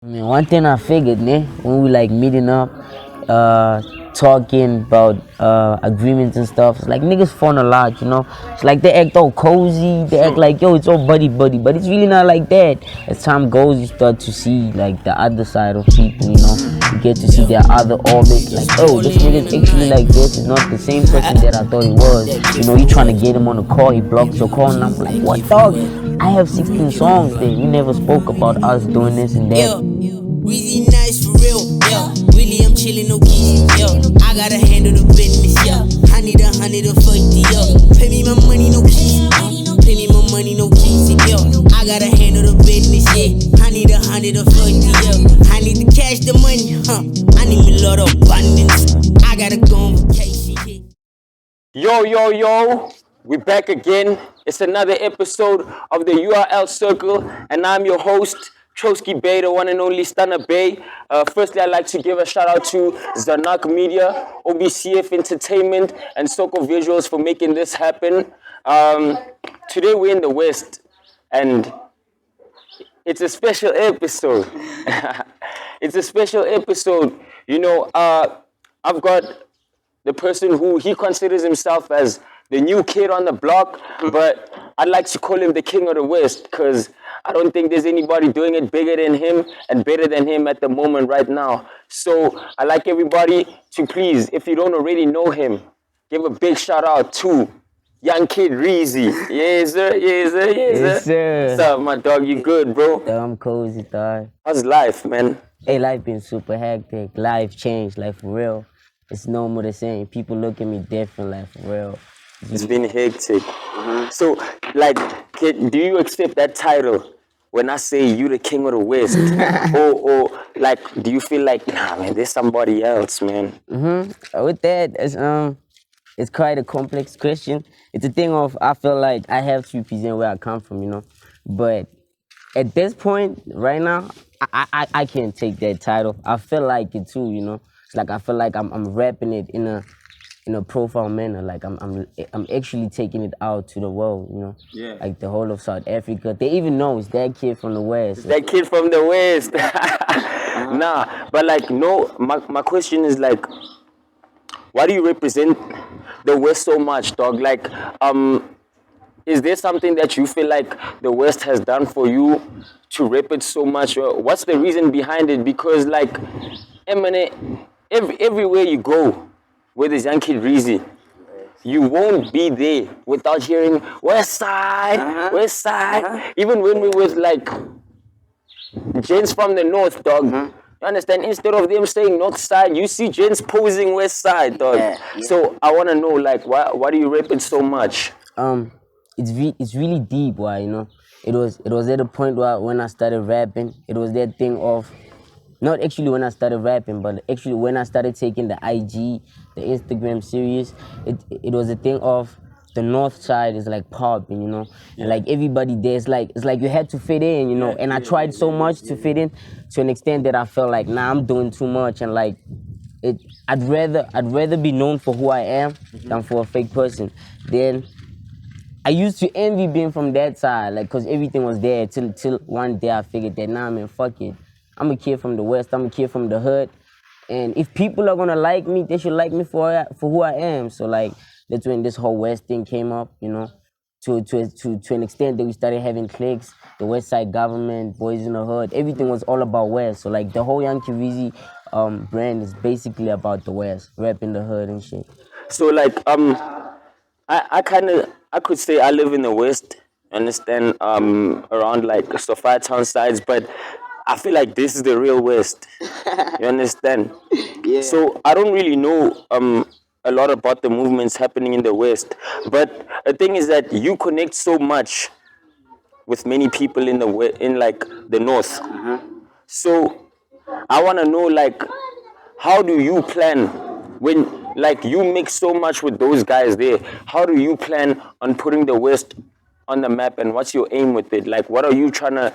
I mean, one thing I figured, ne, when we like meeting up, talking about agreements and stuff, it's like niggas fun a lot, you know. It's like they act all cozy, they act like yo, it's all buddy buddy, but it's really not like that. As time goes, you start to see like the other side of people, you know. You get to see their other orbit, like oh, this nigga's actually like this. It's not the same person that I thought he was. You know, you trying to get him on the call, he blocks your call, and I'm like, what dog? I have 16 songs that we never spoke about us doing this and that. Weezy nice for real, yeah. Really, I'm chillin', no keys, yeah. I gotta handle the business, yeah. I need 150, yeah. Pay me my money, no keys, pay me my money, no keys, yeah. I gotta handle the business, yeah. I need 150, yeah. I need to cash the money, I need a lot of abundance. I gotta go on vacation, yeah. Yo, we're back again. It's another episode of the URL Circle, and I'm your host, Trotsky Bay, the one and only Stunner Bay. Firstly, I'd like to give a shout out to Zanak Media, OBCF Entertainment, and Soko Visuals for making this happen. Today we're in the West, and it's a special episode. It's a special episode. You know, I've got the person who he considers himself as the new kid on the block, but I'd like to call him the king of the West because I don't think there's anybody doing it bigger than him and better than him at the moment right now. So I'd like everybody to please, if you don't already know him, give a big shout out to Yungkiddreezy. Yes, sir. Yes, sir. Yes, sir. Yes, sir. What's up, my dog? You good, bro? I'm cozy, dog. How's life, man? Hey, life been super hectic. Life changed, like for real. It's no more the same. People look at me different, like for real. It's been hectic. So, like, do you accept that title when I say you the king of the West? or like, do you feel like, nah, man, there's somebody else, man? With that, it's quite a complex question. It's a thing of I feel like I have to represent where I come from, you know. But at this point, right now, I can't take that title. I feel like it too, you know. It's like I feel like I'm rapping it in a profound manner. Like I'm actually taking it out to the world, you know. Yeah. Like the whole of South Africa. They even know it's that kid from the West. That kid from the West. Nah, but like, no, my question is like, why do you represent the West so much, dog? Like, is there something that you feel like the West has done for you to rep it so much? Or what's the reason behind it? Because like, Eminem, everywhere you go, whether it's Yungkiddreezy, you won't be there without hearing West Side, West Side. Even when we was like gents from the North, dog. You understand? Instead of them saying North Side, you see gents posing West Side, dog. Yeah. So I want to know, like, why do you rap it so much? It's really deep, why, you know. It was at a point where when I started rapping, it was that thing of not actually when I started rapping, but actually when I started taking the IG, the Instagram serious, it was a thing of the North Side is like popping, you know, and like everybody there is like it's like you had to fit in, you know. And I tried so much to fit in to an extent that I felt like nah, I'm doing too much, and like I'd rather be known for who I am than for a fake person. Then I used to envy being from that side, like, cause everything was there till one day I figured that nah, man, fuck it. I'm a kid from the West. I'm a kid from the hood, and if people are gonna like me, they should like me for who I am. So like that's when this whole West thing came up, you know, to an extent that we started having cliques, the West Side government, boys in the hood. Everything was all about West. So like the whole Yungkiddreezy brand is basically about the West, rapping the hood and shit. So like, I could say I live in the West, understand, around like Sophia Town sides, but I feel like this is the real West. You understand? Yeah. So I don't really know a lot about the movements happening in the West, but the thing is that you connect so much with many people in in like the North. So I want to know like, how do you plan when like you mix so much with those guys there? How do you plan on putting the West on the map, and what's your aim with it? Like, what are you trying to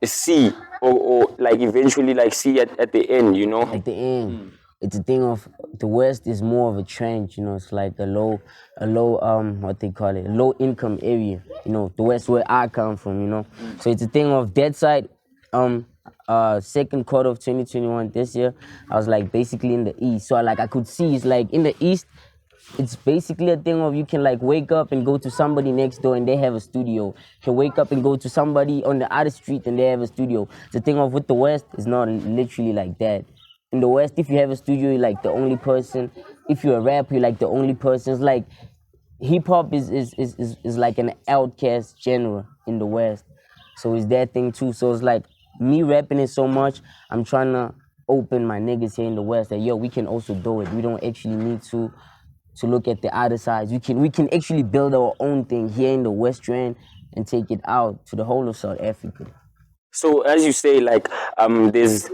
see or like eventually like see at the end, you know? At the end, it's a thing of the West is more of a trend, you know. It's like a low what they call it, low income area, you know. The West where I come from, you know. So it's a thing of that side. second quarter of 2021 this year, I was like basically in the east. So I could see it's like in the east, it's basically a thing of you can like wake up and go to somebody next door and they have a studio. You can wake up and go to somebody on the other street and they have a studio. The thing of with the West is not literally like that. In the West, if you have a studio, you're like the only person. If you're a rapper, you're like the only person. It's like hip hop is like an outcast genre in the West. So it's that thing too. So it's like me rapping it so much, I'm trying to open my niggas here in the West that yo, we can also do it. We don't actually need to look at the other sides. We can actually build our own thing here in the West End and take it out to the whole of South Africa. So as you say, like there's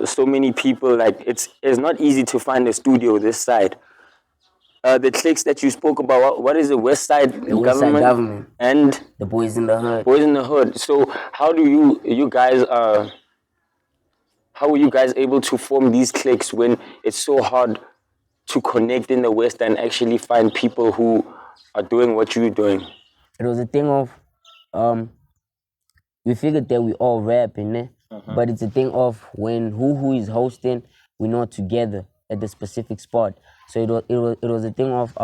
so many people. Like it's not easy to find a studio this side. The cliques that you spoke about, what is the West Side The West Side government, and the boys in the hood. Boys in the Hood? So how do you guys how were you guys able to form these cliques when it's so hard to connect in the West and actually find people who are doing what you're doing? It was a thing of we figured that we all rapping, eh? But it's a thing of when who is hosting, we're not together at the specific spot. So it was a thing of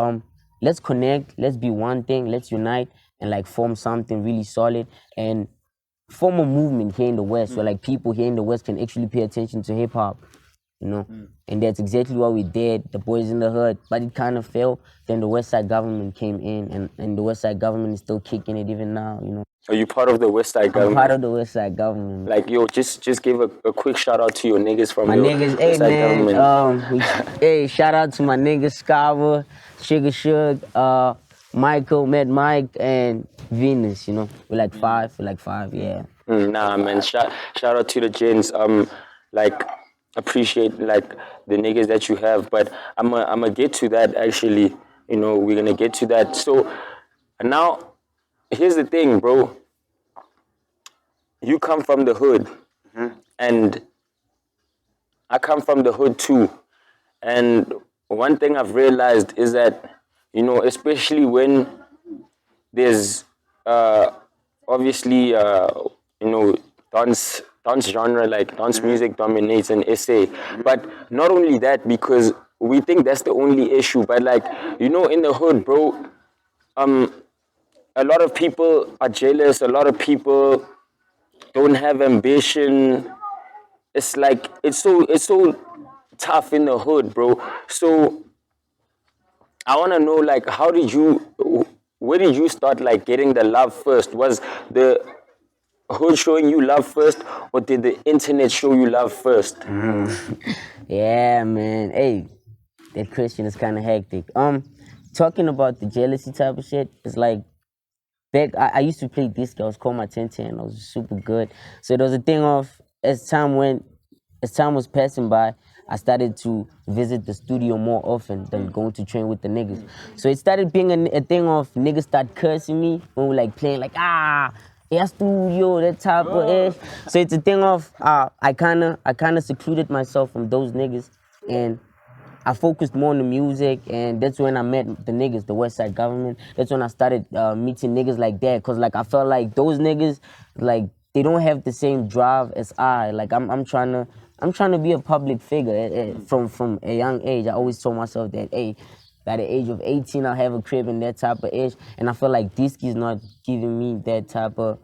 let's connect, let's be one thing, let's unite and like form something really solid and form a movement here in the West. So like people here in the West can actually pay attention to hip hop, you know. And that's exactly what we did, the boys in the hood. But it kind of failed. Then the West Side government came in and the West Side government is still kicking it even now, you know. Are you part of the West Side I'm government? part of the West Side government. Like yo, just give a quick shout out to your niggas from My your niggas, hey West Side man, government. hey, shout out to my niggas Scava, Sugar Shug, Michael, Mad Mike, and Venus, you know. We're like five, yeah. Nah, man. Shout out to the gents. Like appreciate like the niggas that you have, but I'ma get to that actually. You know, we're gonna get to that. So now, here's the thing, bro. You come from the hood, and I come from the hood too. And one thing I've realized is that, you know, especially when there's obviously you know, dance genre, like dance music dominates in SA. But not only that, because we think that's the only issue, but like, you know, in the hood, bro, a lot of people are jealous, a lot of people don't have ambition. It's like it's so tough in the hood, bro. So I want to know, like, where did you start, like, getting the love first? Was the hood showing you love first, or did the internet show you love first? Yeah, man. Hey, that question is kind of hectic. Talking about the jealousy type of shit, it's like back. I used to play disc. I was called my 10-10. I was super good. So it was a thing of as time was passing by, I started to visit the studio more often than going to train with the niggas. So it started being a thing of niggas start cursing me when we like playing like yeah studio that type of ish. So it's a thing of I kinda secluded myself from those niggas and I focused more on the music, and that's when I met the niggas, the West Side government. That's when I started meeting niggas like that, cause like I felt like those niggas, like they don't have the same drive as I. Like I'm trying to be a public figure from a young age. I always told myself that, hey, by the age of 18, I'll have a crib and that type of age. And I feel like this is not giving me that type of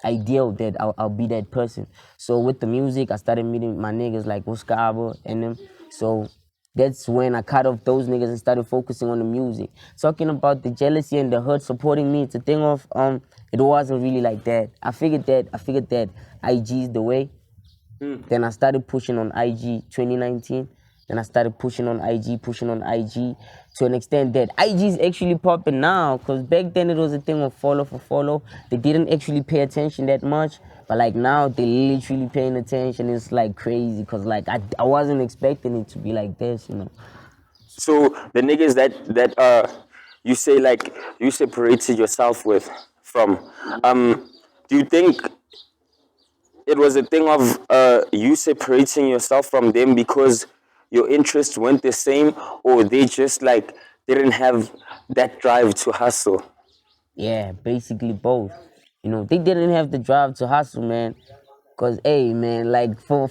ideal that I'll be that person. So with the music, I started meeting my niggas like Wuskaba and them. So that's when I cut off those niggas and started focusing on the music. Talking about the jealousy and the hood supporting me, it's a thing of it wasn't really like that. I figured that IG is the way. Then I started pushing on IG 2019. Then I started pushing on IG to an extent that IG is actually popping now. Cause back then it was a thing of follow for follow. They didn't actually pay attention that much. But like now they literally paying attention. It's like crazy. Cause like I wasn't expecting it to be like this, you know. So the niggas that you say like you separated yourself with from, do you think it was a thing of you separating yourself from them because your interests weren't the same, or they just like didn't have that drive to hustle? Yeah, basically both. You know, they didn't have the drive to hustle, man. Cause hey man, like for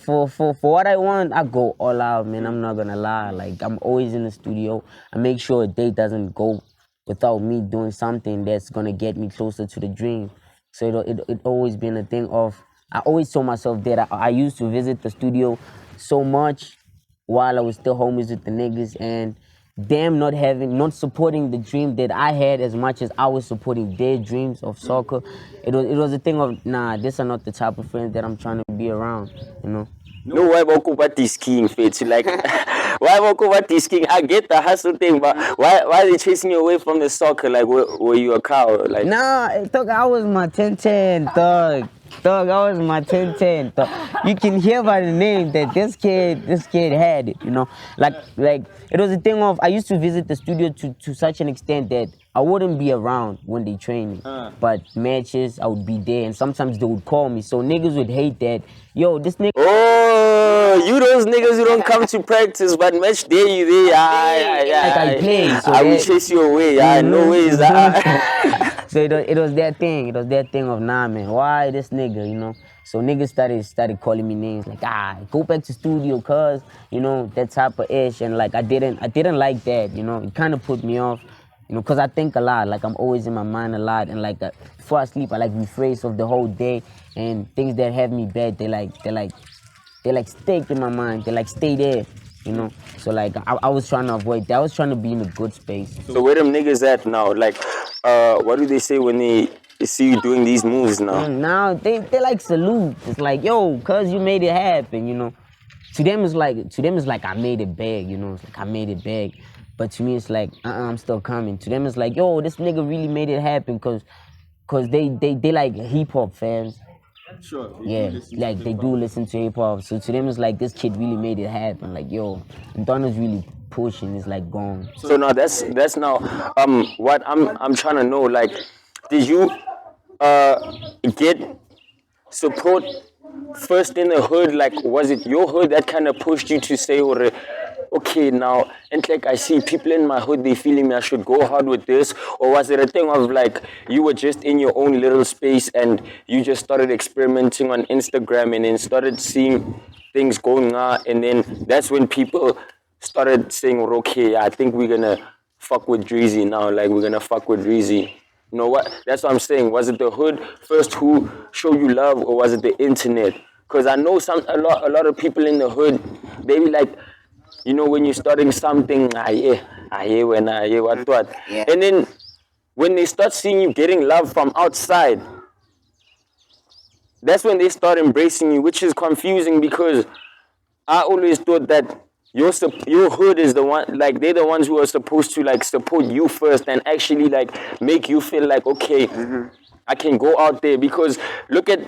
what I want, I go all out, man. I'm not gonna lie. Like I'm always in the studio. I make sure a day doesn't go without me doing something that's gonna get me closer to the dream. So it always been a thing of I always told myself that I used to visit the studio so much while I was still homies with the niggas and them not supporting the dream that I had as much as I was supporting their dreams of soccer. It was a thing of nah, these are not the type of friends that I'm trying to be around, you know. No, why won't about this skiing fits? Like, why won't about this skiing? I get the hustle thing, but why are they chasing you away from the soccer? Like, were you a cow? Like, Nah, dog, I was my 1010, dog. Dog, I was my 1010, dog. You can hear by the name that this kid had it, you know. Like it was a thing of I used to visit the studio to such an extent that I wouldn't be around when they train me. But matches, I would be there, and sometimes they would call me. So niggas would hate that. Yo, this nigga. oh, you those niggas who don't come to practice, but match day you there. Like I play, so I will that- chase you away. No ways. So it was that thing. It was that thing of nah, man. Why this nigga? You know. So niggas started calling me names like go back to studio, cuz you know that type of ish, and like I didn't like that. You know, it kind of put me off. You know, cause I think a lot. Like I'm always in my mind a lot, and like before I sleep, I like rephrase of the whole day and things that have me bad. They like stick in my mind. They like stay there. You know, so like I was trying to avoid that. I was trying to be in a good space. So where them niggas at now? Like, what do they say when they see you doing these moves now? Now they like salute. It's like, yo, cuz you made it happen, you know. To them it's like I made it big, you know. It's like I made it big. But to me it's like, I'm still coming. To them it's like, yo, this nigga really made it happen cause they like hip hop fans. Sure. Yeah, like they do listen to hip hop. So to them it's like this kid really made it happen. Like, yo, Donna's really pushing, it's like gone. So now that's now what I'm trying to know. Like, did you get support first in the hood? Like, was it your hood that kind of pushed you to say, okay, now, and like I see people in my hood, they feeling me, I should go hard with this? Or was it a thing of like, you were just in your own little space and you just started experimenting on Instagram and then started seeing things going on, and then that's when people started saying, okay, I think we're gonna fuck with Dreezy now, like we're gonna fuck with Dreezy. You know what? That's what I'm saying. Was it the hood first who showed you love, or was it the internet? Because I know a lot of people in the hood, they be like, you know, when you're starting something, what, Yeah. and then when they start seeing you getting love from outside, that's when they start embracing you, which is confusing because I always thought that your hood is the one, like they're the ones who are supposed to like support you first and actually like make you feel like, okay, I can go out there. Because look at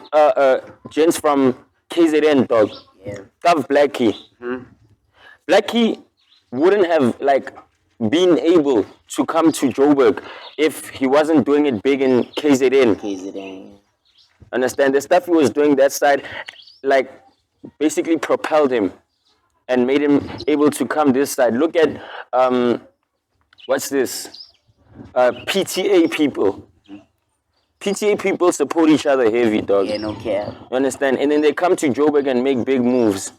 gents from KZN, dog. Yeah. Tough Blackie. Blackie wouldn't have like been able to come to Joburg if he wasn't doing it big in KZN. Understand? The stuff he was doing that side, like, basically propelled him and made him able to come this side. Look at what's this? PTA people. PTA people support each other heavy, dog. Yeah, no care. You understand? And then they come to Joburg and make big moves.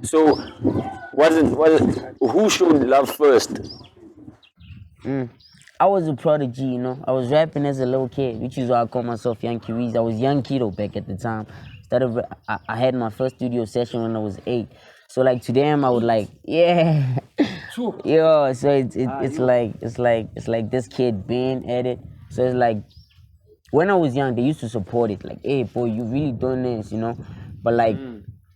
So, was it who showed love first? I was a prodigy, you know. I was rapping as a little kid, which is why I call myself Yungkiddreezy. I was Yungkiddreezy back at the time. I had my first studio session when I was 8. So like to them, I would like, yeah, yo. So it's like this kid being at it. So it's like when I was young, they used to support it. Like, hey, boy, you really doing this, you know. But like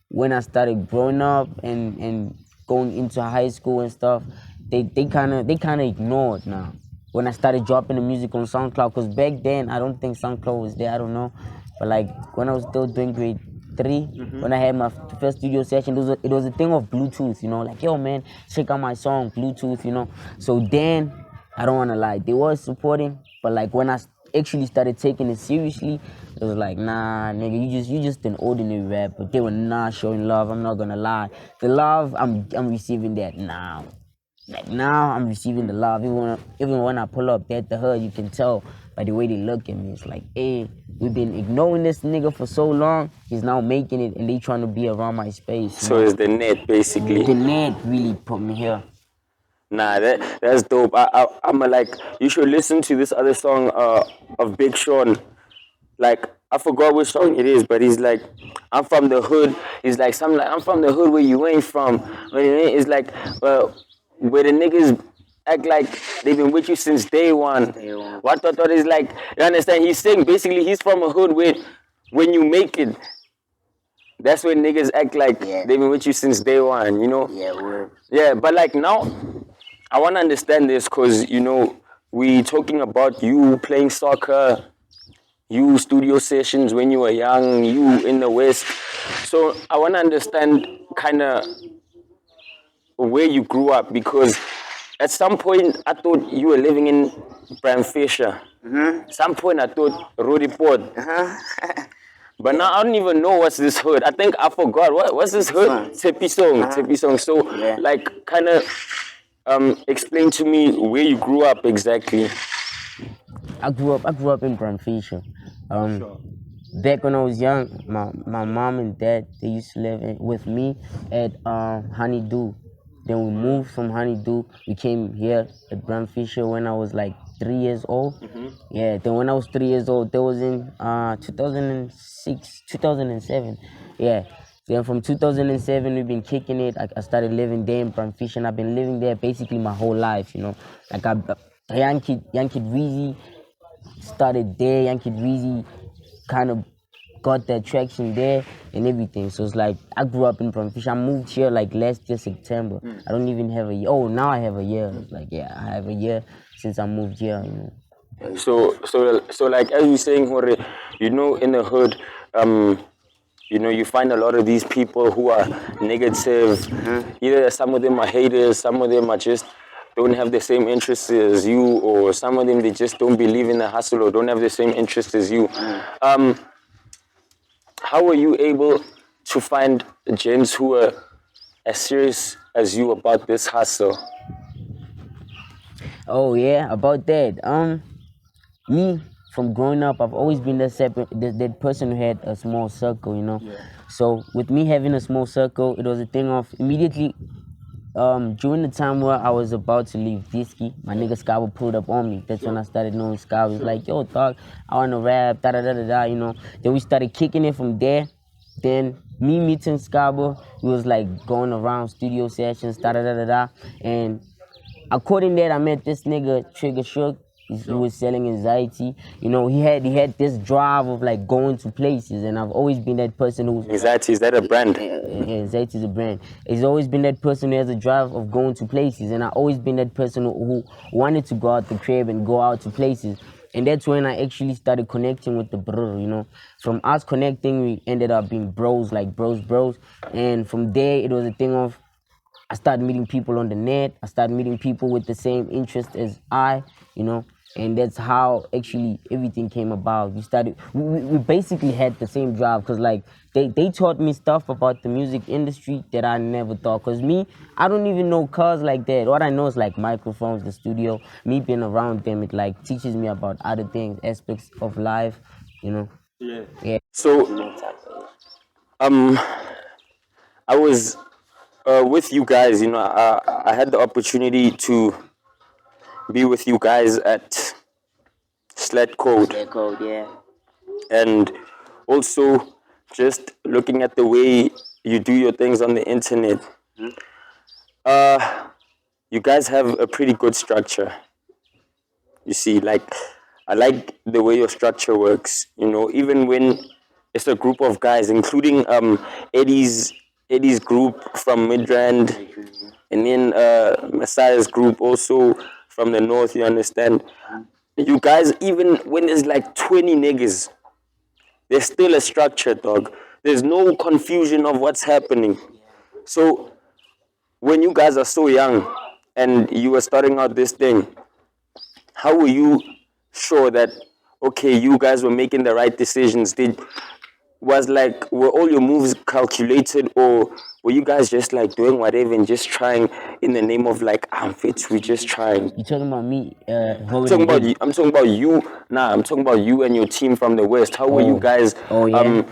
when I started growing up and going into high school and stuff, they kind of ignored now. When I started dropping the music on SoundCloud, because back then I don't think SoundCloud was there. I don't know, but like when I was still doing grade 3, when I had my first studio session, it was a thing of Bluetooth, you know, like, yo man, check out my song, Bluetooth, you know. So then I don't wanna lie, they were supporting, but like when I actually started taking it seriously, it was like, nah, nigga, you just an ordinary rapper. They were not showing love. I'm not gonna lie. The love, I'm receiving that now. Like now, I'm receiving the love. Even when I pull up at the hood, you can tell by the way they look at me. It's like, hey, we've been ignoring this nigga for so long. He's now making it, and they trying to be around my space. So it's the net, basically. The net really put me here. Nah, that's dope. I'm like, you should listen to this other song of Big Sean. Like, I forgot which song it is, but he's like, I'm from the hood. He's like, something like, I'm from the hood where you ain't from. But it's like, where the niggas act like they've been with you since day one. What I thought is like, you understand? He's saying basically he's from a hood where when you make it, that's when niggas act like they've been with you since day one, you know? Yeah, word. Yeah, but like now, I want to understand this because, you know, we talking about you playing soccer, you studio sessions when you were young, you in the West. So I want to understand kind of where you grew up because at some point I thought you were living in Bram Fisher. Some point I thought Rody Port. But now I don't even know what's this hood. I think I forgot. What's this hood? Tepi Song. So like kind of explain to me where you grew up exactly. I grew up in Bram Fisher. Back when I was young, my mom and dad, they used to live with me at Honeydew. Then we moved from Honeydew. We came here at Bram Fisher when I was like 3 years old. Yeah, then when I was 3 years old, that was in 2006, 2007. Yeah. Then from 2007, we've been kicking it. I started living there in Bram Fisher, and I've been living there basically my whole life, you know. Like Yungkiddreezy started there. Yungkiddreezy kind of got that traction there and everything. So it's like I grew up in Bram Fisher. I moved here like last year September. I don't even have a year. Oh, now I have a year. It's like yeah, I have a year since I moved here. You know. So like as you're saying, Hore, you know, in the hood, you know, you find a lot of these people who are negative. Either some of them are haters, some of them are just don't have the same interests as you, or some of them they just don't believe in the hustle or don't have the same interests as you. How were you able to find gents who are as serious as you about this hustle? Oh yeah, about that. Me from growing up, I've always been that person who had a small circle, you know. So with me having a small circle, it was a thing of immediately. During the time where I was about to leave Disky, my nigga Scabo pulled up on me. That's when I started knowing Scabo. He was like, yo, dog, I wanna rap, da, you know. Then we started kicking it from there. Then me meeting Scabo, we was like going around studio sessions, and according to that, I met this nigga Trigger Shook. He was selling anxiety. You know, he had this drive of like going to places, and I've always been that person who's Anxiety, is that a brand? anxiety is a brand. He's always been that person who has a drive of going to places, and I've always been that person who wanted to go out the crib and go out to places. And that's when I actually started connecting with the brother, you know. From us connecting, we ended up being bros, like bros. And from there, it was a thing of I started meeting people on the net. I started meeting people with the same interest as I, you know, and that's how actually everything came about. We basically had the same drive because like they taught me stuff about the music industry that I never thought. Because me, I don't even know cars like that. What I know is like microphones, the studio. Me being around them, it like teaches me about other things, aspects of life, you know. Yeah. So I was with you guys, you know, I had the opportunity to be with you guys at Slat Code. Yeah. And also just looking at the way you do your things on the internet. You guys have a pretty good structure. You see, like, I like the way your structure works, you know, even when it's a group of guys, including Eddie's group from Midrand, and then Messiah's group also from the north, you understand? You guys, even when there's like 20 niggas, there's still a structure, dog. There's no confusion of what's happening. So when you guys are so young and you were starting out this thing, how were you sure that, okay, you guys were making the right decisions? was like, were all your moves calculated, or were you guys just like doing whatever and just trying in the name of like, I'm fit, we just trying? You talking about me? I'm What talking we about did? you. I'm talking about you. Nah, I'm talking about you and your team from the West. How were you Oh, guys oh yeah.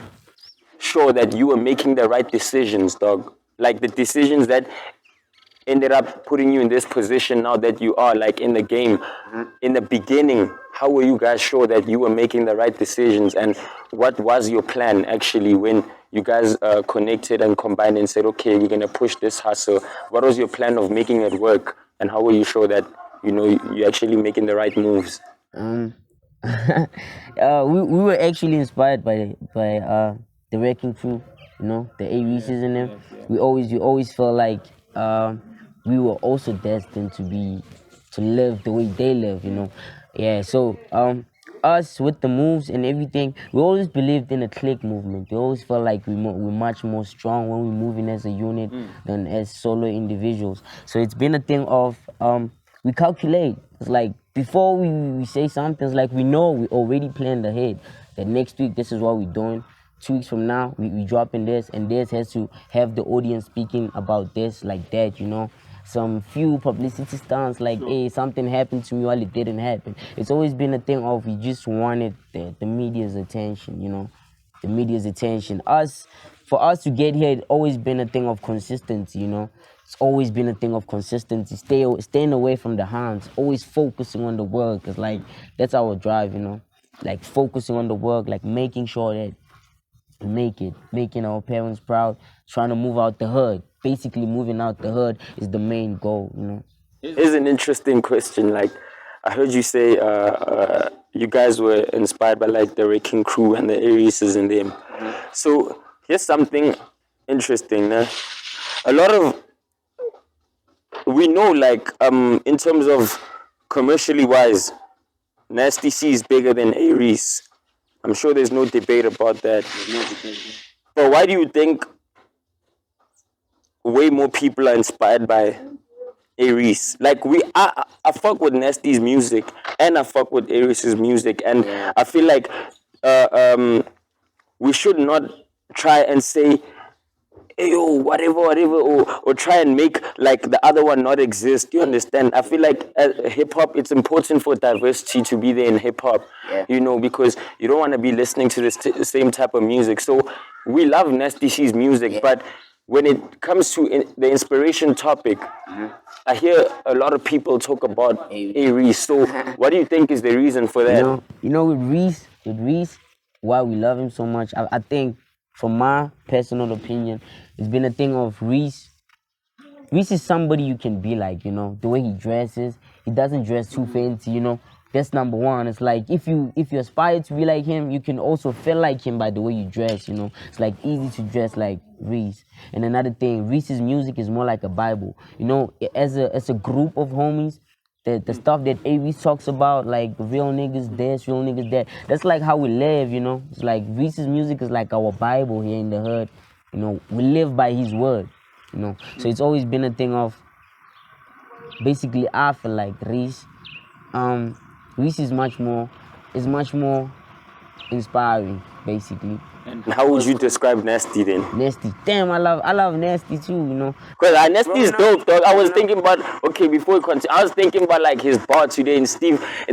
sure that you were making the right decisions, dog? Like the decisions that ended up putting you in this position now that you are like in the game. In the beginning, how were you guys sure that you were making the right decisions, and what was your plan actually when you guys connected and combined and said, okay, we're gonna push this hustle? What was your plan of making it work, and how were you sure that you're actually making the right moves? Um, we were actually inspired by the Wrecking Crew, the A-Reeses in them. We always felt like we were also destined to live the way they live. Yeah, so us with the moves and everything, we always believed in a clique movement. We always felt like we're much more strong when we're moving as a unit than as solo individuals. So it's been a thing of we calculate. It's like before we say something, it's like we know we already planned ahead that next week this is what we're doing. 2 weeks from now we dropping this, and this has to have the audience speaking about this like that. Some few publicity stunts like, hey, something happened to me while it didn't happen. It's always been a thing of we just wanted the media's attention. The media's attention. For us to get here, it's always been a thing of consistency. It's always been a thing of consistency. Staying away from the hands, always focusing on the work. Cause like that's our drive. Like focusing on the work, like making sure that we make it, making our parents proud, trying to move out the hood. Basically, moving out the hood is the main goal. It's an interesting question. Like, I heard you say you guys were inspired by like the Wrecking Crew and the Arises and them. So here's something interesting. A lot of we know like in terms of commercially wise, Nasty C is bigger than Aries. I'm sure there's no debate about that. But why do you think way more people are inspired by Aries? Like I fuck with Nasty's music and I fuck with Aries' music, and I feel like uh, um, we should not try and say, hey, yo, whatever, or try and make like the other one not exist. You understand? I feel like hip hop, it's important for diversity to be there in hip hop, because you don't want to be listening to the same type of music. So we love Nasty C's music, but when it comes to the inspiration topic, I hear a lot of people talk about Aries. So what do you think is the reason for that? With Reese, why we love him so much, I think, from my personal opinion, it's been a thing of Reese. Reese is somebody you can be like. The way he dresses, he doesn't dress too fancy. That's number one. It's like if you aspire to be like him, you can also feel like him by the way you dress. It's like easy to dress like Reese. And another thing, Reese's music is more like a Bible. As a group of homies, the stuff that AV talks about, like real niggas this, real niggas that. That's like how we live. It's like Reese's music is like our Bible here in the hood. We live by his word. So it's always been a thing of basically I feel like Reese is much more inspiring, basically. And how would you describe Nasty then? Nasty. Damn, I love Nasty too. Because Nasty is dope, dog. I was thinking about, okay, before we continue, I was thinking about like his bar today in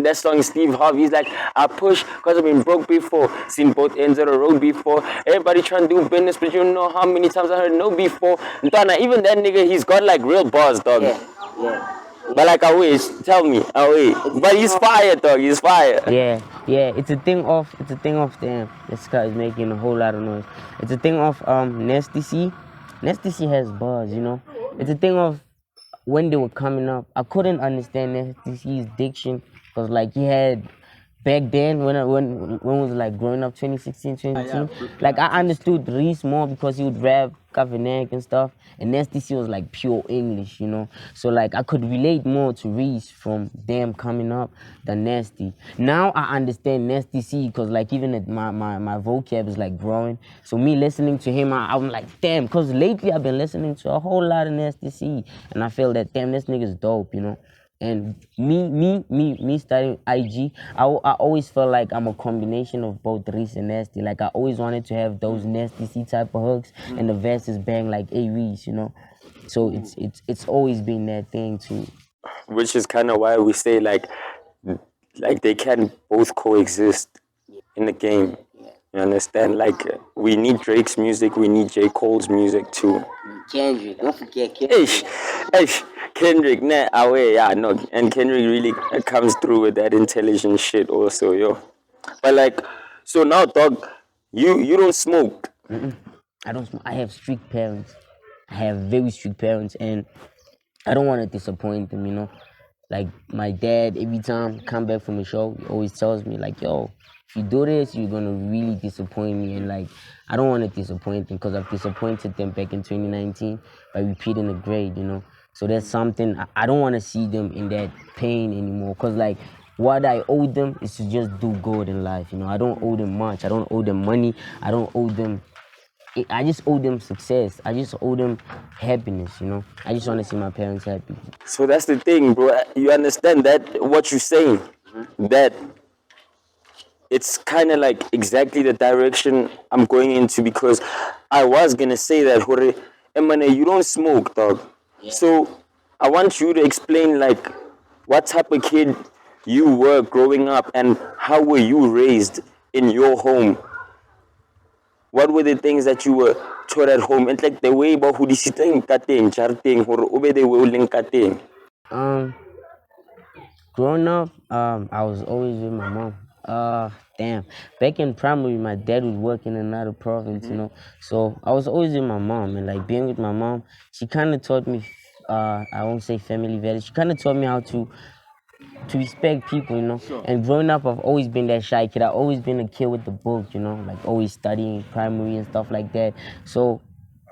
that song Steve Harvey. He's like, I push because I've been broke before, seen both ends of the road before. Everybody trying to do business, but you don't know how many times I heard no before. Ntana, even that nigga, he's got like real bars, dog. Yeah. But like, I wish, tell me, I wish. But he's fire, dog. He's fire. Yeah. It's a thing of damn. This guy is making a whole lot of noise. It's a thing of Nasty C. Nasty C has bars. It's a thing of when they were coming up, I couldn't understand Nasty C's diction because like he had back then when was it, like growing up 2016, 2017. Like I understood Reese more because he would rap Kavanagh and stuff, and Nasty C was like pure English. So like I could relate more to Reese from them coming up than Nasty. Now I understand Nasty C because like even my vocab is like growing. So me listening to him, I'm like damn, because lately I've been listening to a whole lot of Nasty C, and I feel that damn, this nigga's dope. And me starting IG, I always felt like I'm a combination of both Reese and Nasty. Like I always wanted to have those Nasty C type of hooks, and the verses bang like A Reese, you know. So it's always been that thing too. Which is kind of why we say like they can both coexist in the game. You understand? Like we need Drake's music, we need J. Cole's music too. Kendrick, don't forget Kendrick. Ish, ish, Kendrick, nah, away, yeah, no, and Kendrick really comes through with that intelligent shit also, yo. But like, so now, dog, you don't smoke. I don't smoke. I have strict parents. I have very strict parents, and I don't want to disappoint them, you know. Like my dad, every time I come back from a show, he always tells me like, "Yo, if you do this, you're gonna really disappoint me." And like, I don't want to disappoint them because I've disappointed them back in 2019 by repeating the grade, you know. So that's something I don't want to see them in that pain anymore. Cause like, what I owe them is to just do good in life, you know. I don't owe them much. I don't owe them money. I don't owe them I just owe them success. I just owe them happiness, you know. I just want to see my parents happy. So that's the thing, bro. You understand that what you're saying? That it's kind of like exactly the direction I'm going into because I was gonna say that, Hore, Emane, you don't smoke, dog. So I want you to explain like what type of kid you were growing up and how were you raised in your home. What were the things that you were taught at home? And like the way about who this thing cutting, charting, or ube the way cutting. Um, Growing up, I was always with my mom. Damn. Back in primary, my dad was working in another province, you know. So I was always with my mom, and like being with my mom, she kind of taught me. I won't say family values. She kind of taught me how to respect people, you know. Sure. And growing up, I've always been that shy kid. I've always been a kid with the book, you know, like always studying primary and stuff like that. So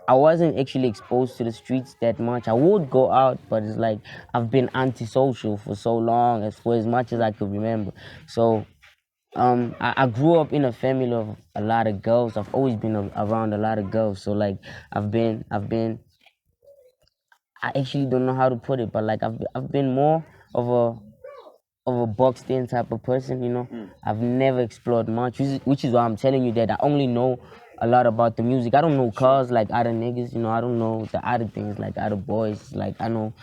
I wasn't actually exposed to the streets that much. I would go out, but it's like I've been antisocial for so long, for as much as I could remember. So I grew up in a family of a lot of girls. I've always been around a lot of girls. So like I've been. I actually don't know how to put it, but like I've been more of a boxed in type of person, you know. I've never explored much, which is why I'm telling you that I only know a lot about the music. I don't know cars like other niggas, you know. I don't know the other things like other boys. Like I know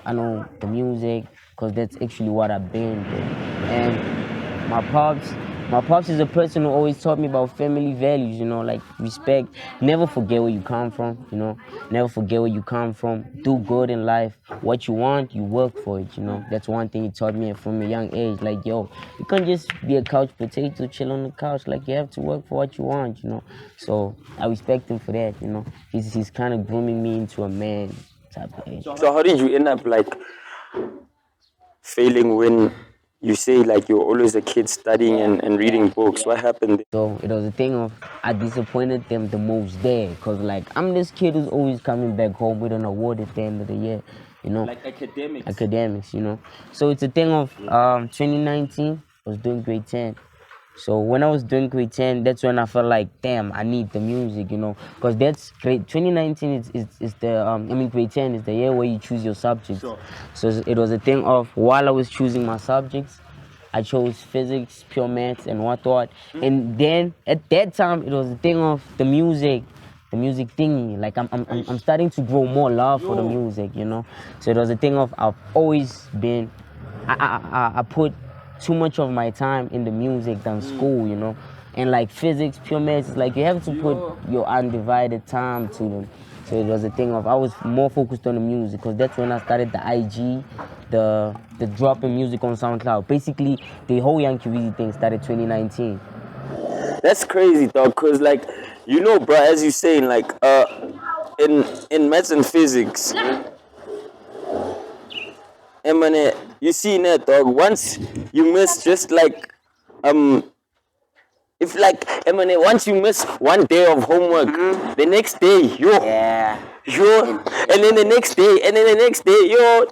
the music because that's actually what I've been through. And my pops, my pops is a person who always taught me about family values, you know, like respect. Never forget where you come from, you know. Never forget where you come from. Do good in life. What you want, you work for it, you know. That's one thing he taught me from a young age. Like, yo, you can't just be a couch potato, chill on the couch. Like, you have to work for what you want, you know. So I respect him for that, you know. He's kind of grooming me into a man type of age. So how did you end up like failing when you say like you're always a kid studying and reading books? What happened? So it was a thing of I disappointed them the most there because like I'm this kid who's always coming back home with an award at the end of the year, you know. Like academics. Academics, you know. So it's a thing of 2019 I was doing grade 10. So when I was doing grade 10, that's when I felt like, damn, I need the music, you know, because that's grade 2019 is the I mean grade 10 is the year where you choose your subjects. Sure. So it was a thing of while I was choosing my subjects, I chose physics, pure maths, and whatnot. And then at that time, it was a thing of the music thingy. Like I'm starting to grow more love for the music, you know. So it was a thing of I've always been, I put too much of my time in the music than school, you know. And like physics, pure maths, it's like you have to put your undivided time to them. So it was a thing of I was more focused on the music because that's when I started the IG, the dropping music on SoundCloud. Basically, the whole Yungkiddreezy thing started 2019. That's crazy, dog. Cause like, you know, bro, as you saying, like, in maths and physics, Emane, you see that, dog. Once you miss just like, If like, Eminem, once you miss one day of homework, the next day, Yeah. and then the next day,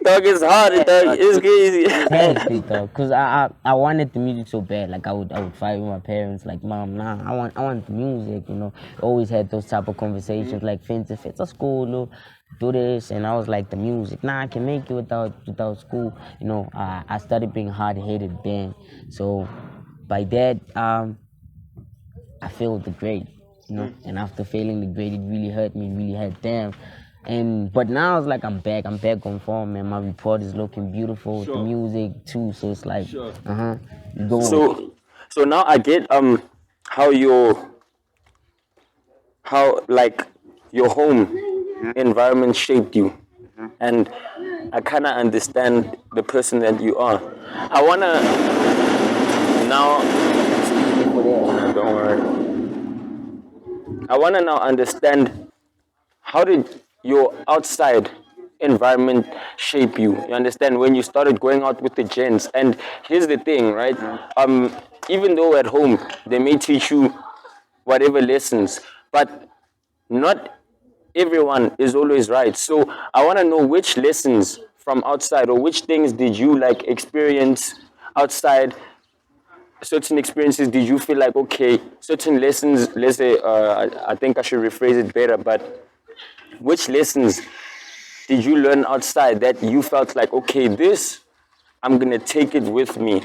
dog, it's hard, dog, it's crazy. Hectic though, cause I wanted the music so bad. Like I would fight with my parents. Like, mom, nah, I want the music. You know, always had those type of conversations. Like, fence at school, no, do this, and I was like, the music. Nah, I can make it without school. You know, I started being hard headed then. So by that, I failed the grade. You know, and after failing the grade, it really hurt me. It really hurt them. And but now it's like I'm back on form, man. My report is looking beautiful, the music too. So it's like, go. So now I get how like your home environment shaped you, and I kind of understand the person that you are. I wanna now. Don't worry. I wanna now understand, how did your outside environment shape you? You understand, when you started going out with the gents. And here's the thing, right? Even though at home they may teach you whatever lessons, but not everyone is always right. So I want to know, which lessons from outside, or which things did you like experience outside, certain experiences did you feel like, okay, certain lessons, let's say, I think I should rephrase it better, but which lessons did you learn outside that you felt like, okay, this, I'm going to take it with me,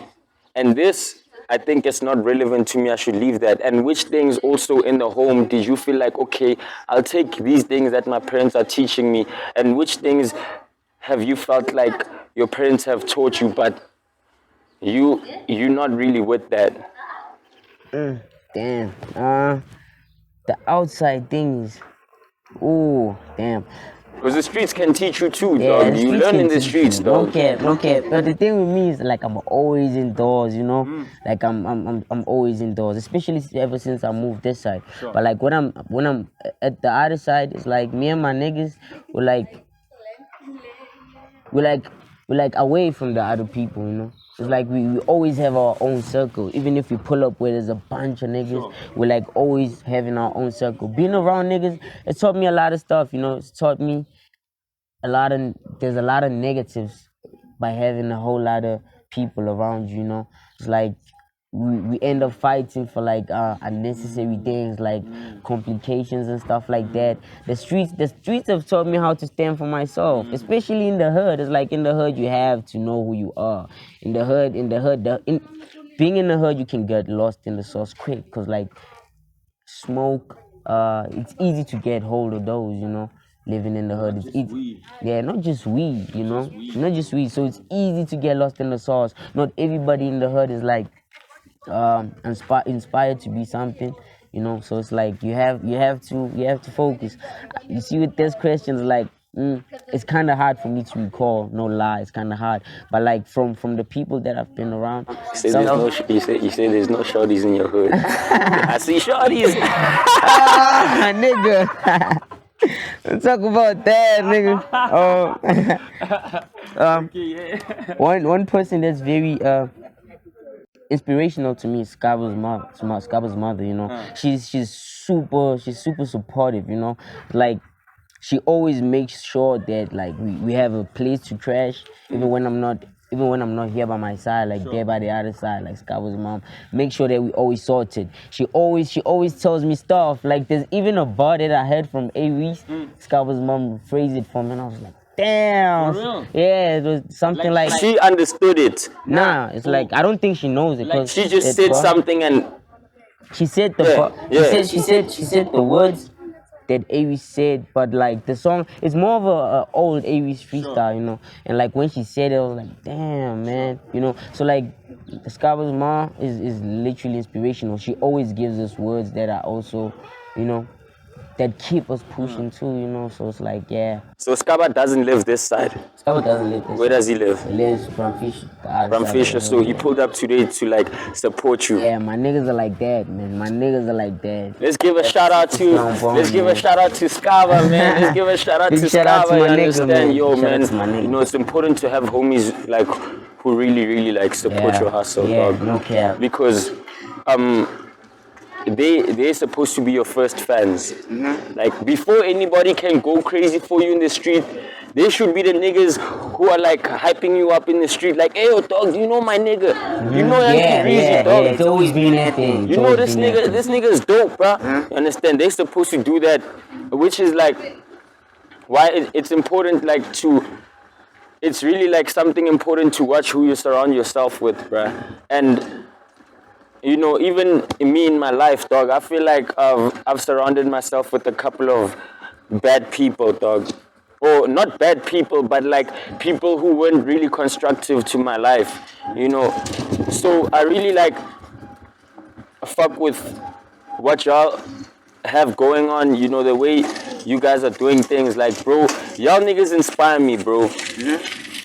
and this, I think it's not relevant to me, I should leave that? And which things also in the home did you feel like, okay, I'll take these things that my parents are teaching me, and which things have you felt like your parents have taught you, but you're not really with that? Damn. The outside things. Ooh, damn. Because the streets can teach you too, Yeah, dog. the You streets learn can in the teach streets, you. dog. No cap. But the thing with me is, like, I'm always indoors, you know. Like I'm always indoors, especially ever since I moved this side. But like when I'm at the other side, it's like me and my niggas were like we're like we're like away from the other people, you know. It's like we always have our own circle. Even if we pull up where there's a bunch of niggas, we're like always having our own circle. Being around niggas, it taught me a lot of stuff, you know. It's taught me there's a lot of negatives by having a whole lot of people around you, you know. It's like we end up fighting for like unnecessary things, like complications and stuff like that. The streets have taught me how to stand for myself, especially in the hood. It's like in the hood you have to know who you are. Being in the hood, you can get lost in the sauce quick, because like smoke, it's easy to get hold of those, you know. Living in the hood is easy. Yeah, not just weed, you know. Not just weed. So it's easy to get lost in the sauce. Not everybody in the hood is like inspired to be something, you know. So it's like you have to focus. You see, with these questions, like, it's kind of hard for me to recall, no lie, it's kind of hard. But like from the people that I've been around, You say there's no shorties in your hood. I see shorties. nigga. Let's talk about that, nigga. One person that's very inspirational to me is Scaba's mother, you know. She's super supportive, you know. Like, she always makes sure that like we have a place to crash, even when I'm not here by my side, like there by the other side, like Scaba's mom. Make sure that we always sorted. She always tells me stuff. Like, there's even a bar that I heard from A-Reese, Scaba's mom phrased it for me, and I was like, damn. Yeah, it was something like She understood it. nah, it's like I don't think she knows it, because She just said something, and she said the she said the words that Aries said, but like the song, it's more of a old Aries freestyle, you know. And like when she said it, I was like, damn, man, you know. So like Scaba's mom is literally inspirational. She always gives us words that are also, you know, that keep us pushing too, you know. So it's like, yeah. so Scaba doesn't live this side. Scaba doesn't live this. Where does he live? He lives from Fisher. From Fisher. So he pulled up today to like support you. Yeah, my niggas are like that, man. My niggas are like that. Let's give a shout out to Scaba, man. Let's give a shout out to shout out to Scaba. my You nigga, understand, man. yo, Shout out man. to my nigga. You know, it's important to have homies like who really like support your hustle, yeah, dog. no cap. Because they're supposed to be your first fans. Like before anybody can go crazy for you in the street, they should be the niggas who are like hyping you up in the street. Like, hey, yo, dog, you know my nigga, you know Yungkiddreezy, dog. It's always been that thing. You know this nigga, this nigga is dope, bro. You understand? They're supposed to do that, which is like why it's important, like to. It's really like something important to watch who you surround yourself with, bruh. And you know, even me in my life, dog, I feel like I've surrounded myself with a couple of bad people, dog. Or not bad people, but like people who weren't really constructive to my life, you know. So I really like fuck with what y'all have going on, you know, the way you guys are doing things. Like, bro, y'all niggas inspire me, bro.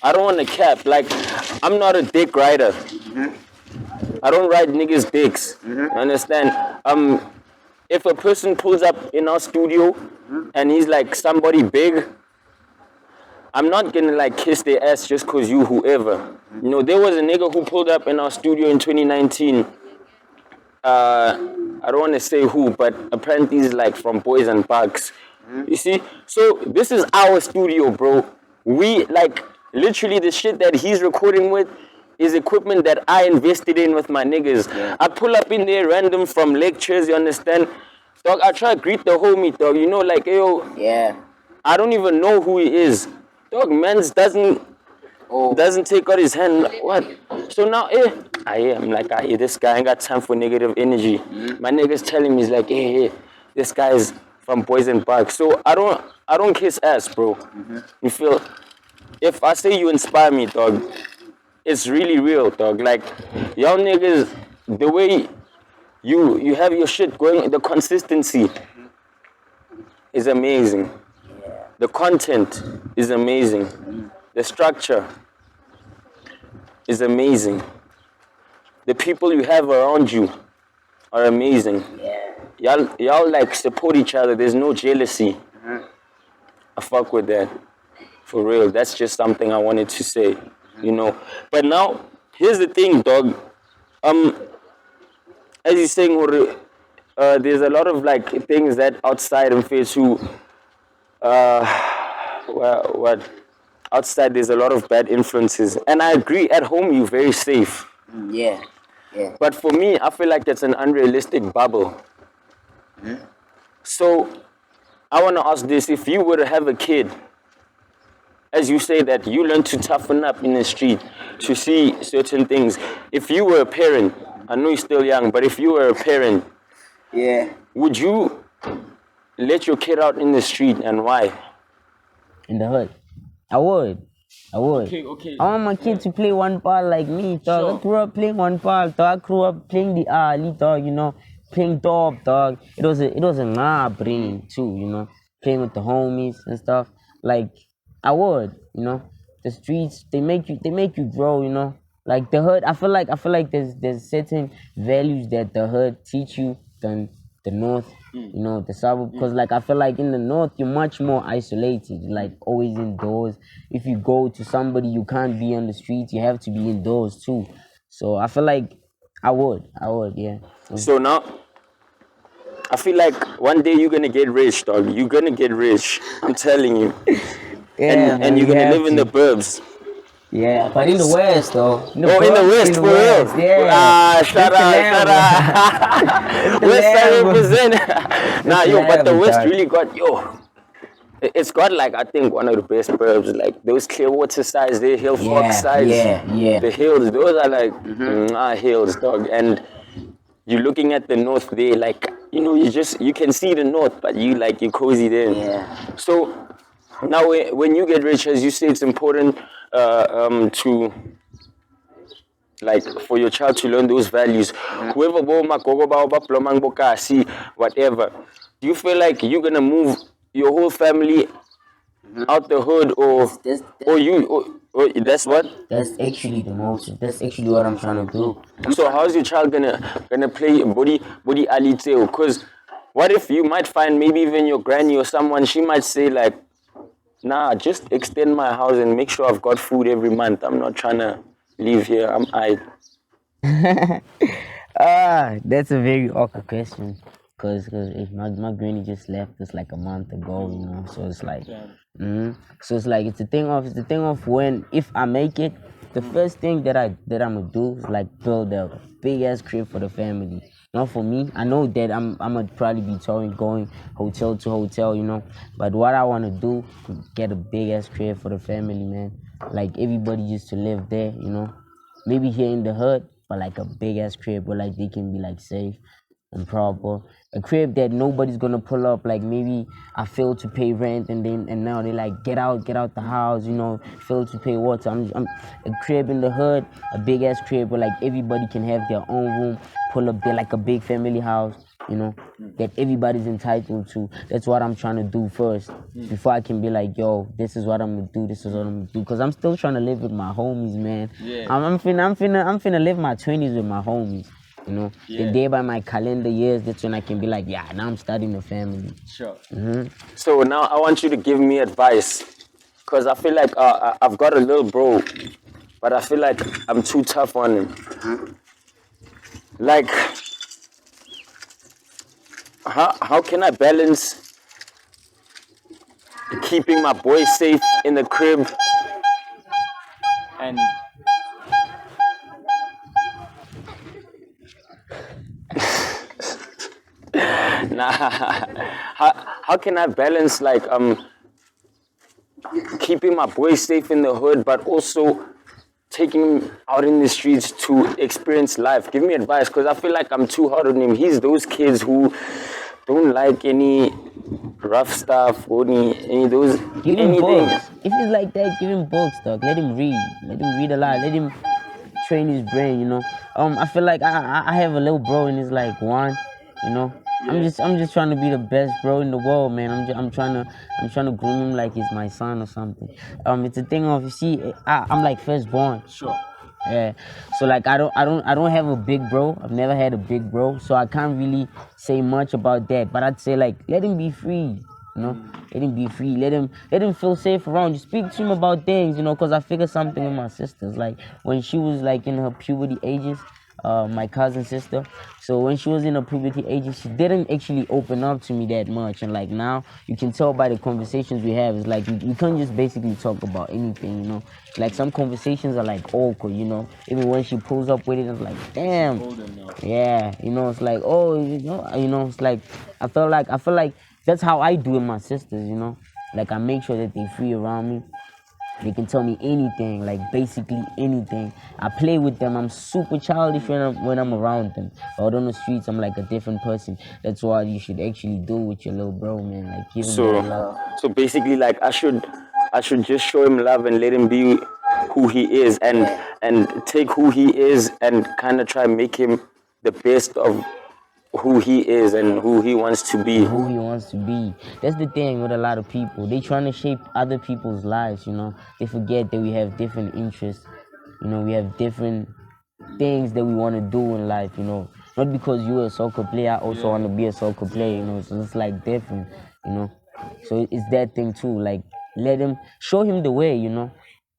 I don't want to cap. Like, I'm not a dick rider. I don't ride niggas' dicks. You understand? If a person pulls up in our studio and he's like somebody big, I'm not gonna like kiss their ass just cause you whoever. You know, there was a nigga who pulled up in our studio in 2019. I don't want to say who, but apparently he's like from Boys and Bugs. You see? So this is our studio, bro. We like literally the shit that he's recording with is equipment that I invested in with my niggas. I pull up in there random from lectures, you understand? Dog, I try to greet the homie, dog. You know, like, yo, I don't even know who he is. Dog, mans doesn't take out his hand. Like, what? So now, I'm like, this guy ain't got time for negative energy. My nigga's telling me, he's like, hey, this guy's from Boys and Bugs. So I don't kiss ass, bro. You feel? If I say you inspire me, dog, it's really real, dog. Like, y'all niggas, the way you have your shit going, the consistency is amazing. The content is amazing. The structure is amazing. The people you have around you are amazing. Y'all like support each other. There's no jealousy. I fuck with that. For real. That's just something I wanted to say, you know. But now, here's the thing, dog. As you're saying, there's a lot of like things that outside of face who what outside there's a lot of bad influences, and I agree. At home you're very safe. But for me, I feel like that's an unrealistic bubble. So I want to ask this: if you were to have a kid, as you say that you learn to toughen up in the street to see certain things, if you were a parent, I know you're still young, but if you were a parent, would you let your kid out in the street, and why? In the hood. I would. Okay. I want my kid to play one part like me, dog. Sure. I grew up playing one part, dog. I grew up playing the alley, dog, you know, playing dog, dog. It was a nah brain too, you know, playing with the homies and stuff. Like, I would, you know. The streets, they make you grow, you know. Like the hood, I feel like there's certain values that the hood teach you than the north, you know, the suburb. Because like I feel like in the north you're much more isolated, like always indoors. If you go to somebody, you can't be on the streets, you have to be indoors too. So I feel like I would, yeah. So now, I feel like one day you're gonna get rich, dog. You're gonna get rich. I'm telling you. And you're gonna live in the burbs. Yeah, but in the West though. In the West, for real. Yeah. Shut up. West side represent. But the West really got, it's got like, I think one of the best burbs, like those Clearwater sides, the Hill Fox sides. Yeah. The hills, those are like, hills, dog. And you're looking at the north there, like, you know, you can see the north, but you're cozy there. Yeah. So, now, when you get rich, as you say, it's important to, like, for your child to learn those values. Whoever whatever. Do you feel like you're gonna move your whole family out the hood, or that's what? That's actually that's actually what I'm trying to do. So how's your child gonna play body aliteo? Because what if you might find maybe even your granny or someone, she might say like, nah, just extend my house and make sure I've got food every month. I'm not trying to live here. That's a very awkward question. Cause if my granny just left us like a month ago, So it's like, so it's like it's the thing of when if I make it, the first thing that I'm gonna do is like build a big ass crib for the family. Not for me. I know that I'm gonna probably be touring, going hotel to hotel, But what I wanna do is get a big ass crib for the family, man. Like everybody used to live there. Maybe here in the hood, but like a big ass crib where like they can be like safe and proper. A crib that nobody's gonna pull up. Like maybe I failed to pay rent and now they like get out the house. Failed to pay water. I'm a crib in the hood, a big ass crib where like everybody can have their own room. Pull up there like a big family house. That everybody's entitled to. That's what I'm trying to do first before I can be like, yo, this is what I'm gonna do. This is what I'm gonna do. Cause I'm still trying to live with my homies, man. Yeah. I'm finna live my 20s with my homies. The day by my calendar years, that's when I can be like, yeah, now I'm starting a family. Sure. So now I want you to give me advice, cause I feel like I've got a little bro, but I feel like I'm too tough on him. Like, how can I balance keeping my boy safe in the crib and nah, how can I balance like keeping my boy safe in the hood, but also taking him out in the streets to experience life? Give me advice, because I feel like I'm too hard on him. He's those kids who don't like any rough stuff or any those Give him anything. books. If he's like that, give him books, dog. Let him read. Let him read a lot. Let him train his brain. I feel like I have a little bro and he's like one. I'm just trying to be the best bro in the world, man. I'm trying to groom him like he's my son or something. It's a thing of, you see, I'm like firstborn. Sure. Yeah. So like I don't have a big bro. I've never had a big bro, so I can't really say much about that. But I'd say like let him be free. Let him be free. Let him feel safe around you. Speak to him about things, because I figured something with my sisters. Like when she was like in her puberty ages, my cousin sister. So when she was in her puberty ages, she didn't actually open up to me that much. And like now, you can tell by the conversations we have, it's like we can't just basically talk about anything. Like some conversations are like awkward. Even when she pulls up with it, it's like, damn. Yeah, it's like, oh, it's like I feel like that's how I do with my sisters. Like I make sure that they free around me. They can tell me anything, like basically anything. I play with them. I'm super childish when I'm around them. Out on the streets, I'm like a different person. That's what you should actually do with your little bro, man. Like give him that love. So basically, like I should just show him love and let him be who he is, and take who he is and kind of try and make him the best of who he is and who he wants to be. Who he wants to be. That's the thing with a lot of people. They trying to shape other people's lives. They forget that we have different interests. We have different things that we want to do in life. Not because you're a soccer player, I also want to be a soccer player. So it's like different. So it's that thing too. Like let him show him the way.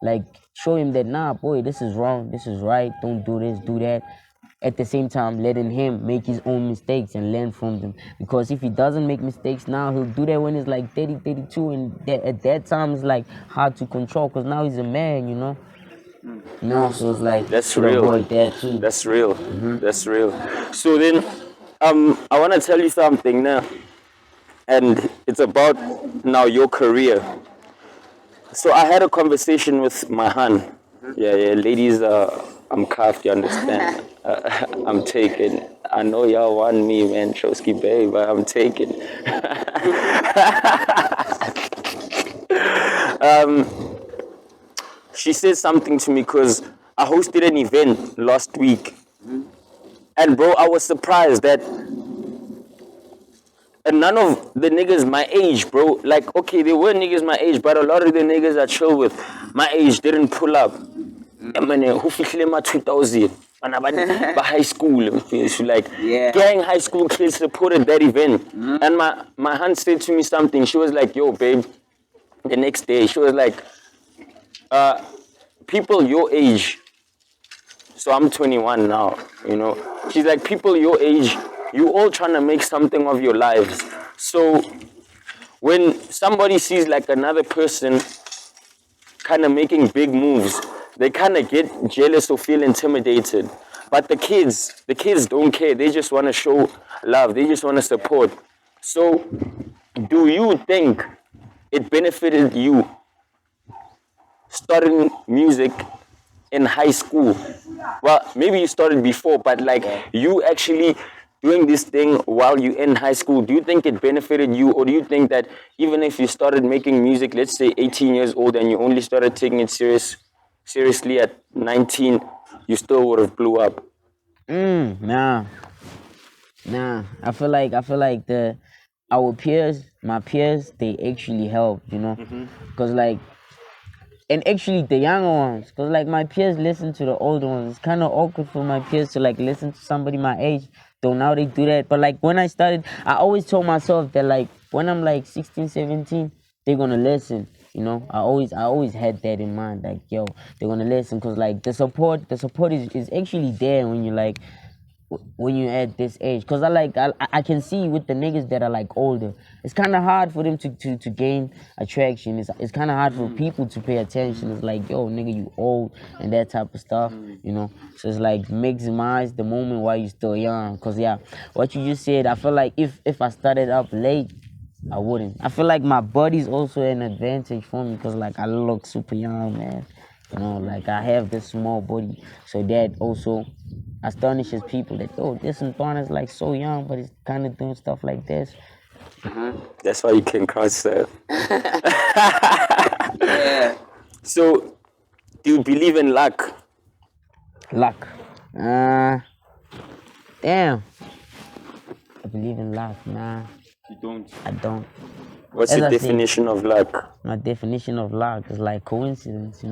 Like show him that, nah, boy, this is wrong, this is right. Don't do this, do that. At the same time, letting him make his own mistakes and learn from them. Because if he doesn't make mistakes now, he'll do that when he's like 30, 32. And at that time, it's like hard to control because now he's a man, So it's like, That's to real. avoid that too. That's real. That's real. So then, I want to tell you something now, and it's about now your career. So I had a conversation with my hun. Yeah, ladies, I'm cuffed, you understand? I'm taken. I know y'all want me, man, Trotsky Bay, but I'm taken. She said something to me because I hosted an event last week. And bro, I was surprised that none of the niggas my age, bro, like, okay, there were niggas my age, but a lot of the niggas I chill with my age didn't pull up. Who fihlile ma 2000 bana ba high school, like gang high school kids supported that event. And my aunt said to me something. She was like, yo babe, the next day she was like, people your age, so I'm 21 now, You know, she's like, people your age, you all trying to make something of your lives. So when somebody sees like another person kind of making big moves, they kind of get jealous or feel intimidated. But the kids don't care. They just want to show love. They just want to support. So, do you think it benefited you starting music in high school? Well, maybe you started before, but like you actually doing this thing while you in high school, do you think it benefited you, or do you think that even if you started making music, let's say 18 years old, and you only started taking it seriously at 19, you still would have blew up? Nah, nah. I feel like our peers, my peers, they actually helped, cause like, and actually the younger ones, cause like my peers listen to the older ones. It's kind of awkward for my peers to like listen to somebody my age. Though now they do that, but like when I started, I always told myself that like when I'm like 16, 17, they're gonna listen. I always had that in mind. Like, yo, they're gonna listen, cause like the support is actually there when you like when you're at this age, because I can see with the niggas that are like older, it's kind of hard for them to gain attraction. It's kind of hard for people to pay attention. It's like, yo, nigga, you old and that type of stuff. So it's like maximize the moment while you're still young, because yeah, what you just said, I feel like if I started up late, I wouldn't. I feel like my body's also an advantage for me, because like I look super young, man. Like I have this small body, so that also astonishes people that, oh, this Antoine is like so young, but he's kind of doing stuff like this. That's why you can cross. So, do you believe in luck? Luck. Damn. I believe in luck, nah. You don't. I don't. What's As your I said, definition of luck? my definition of luck is like coincidence.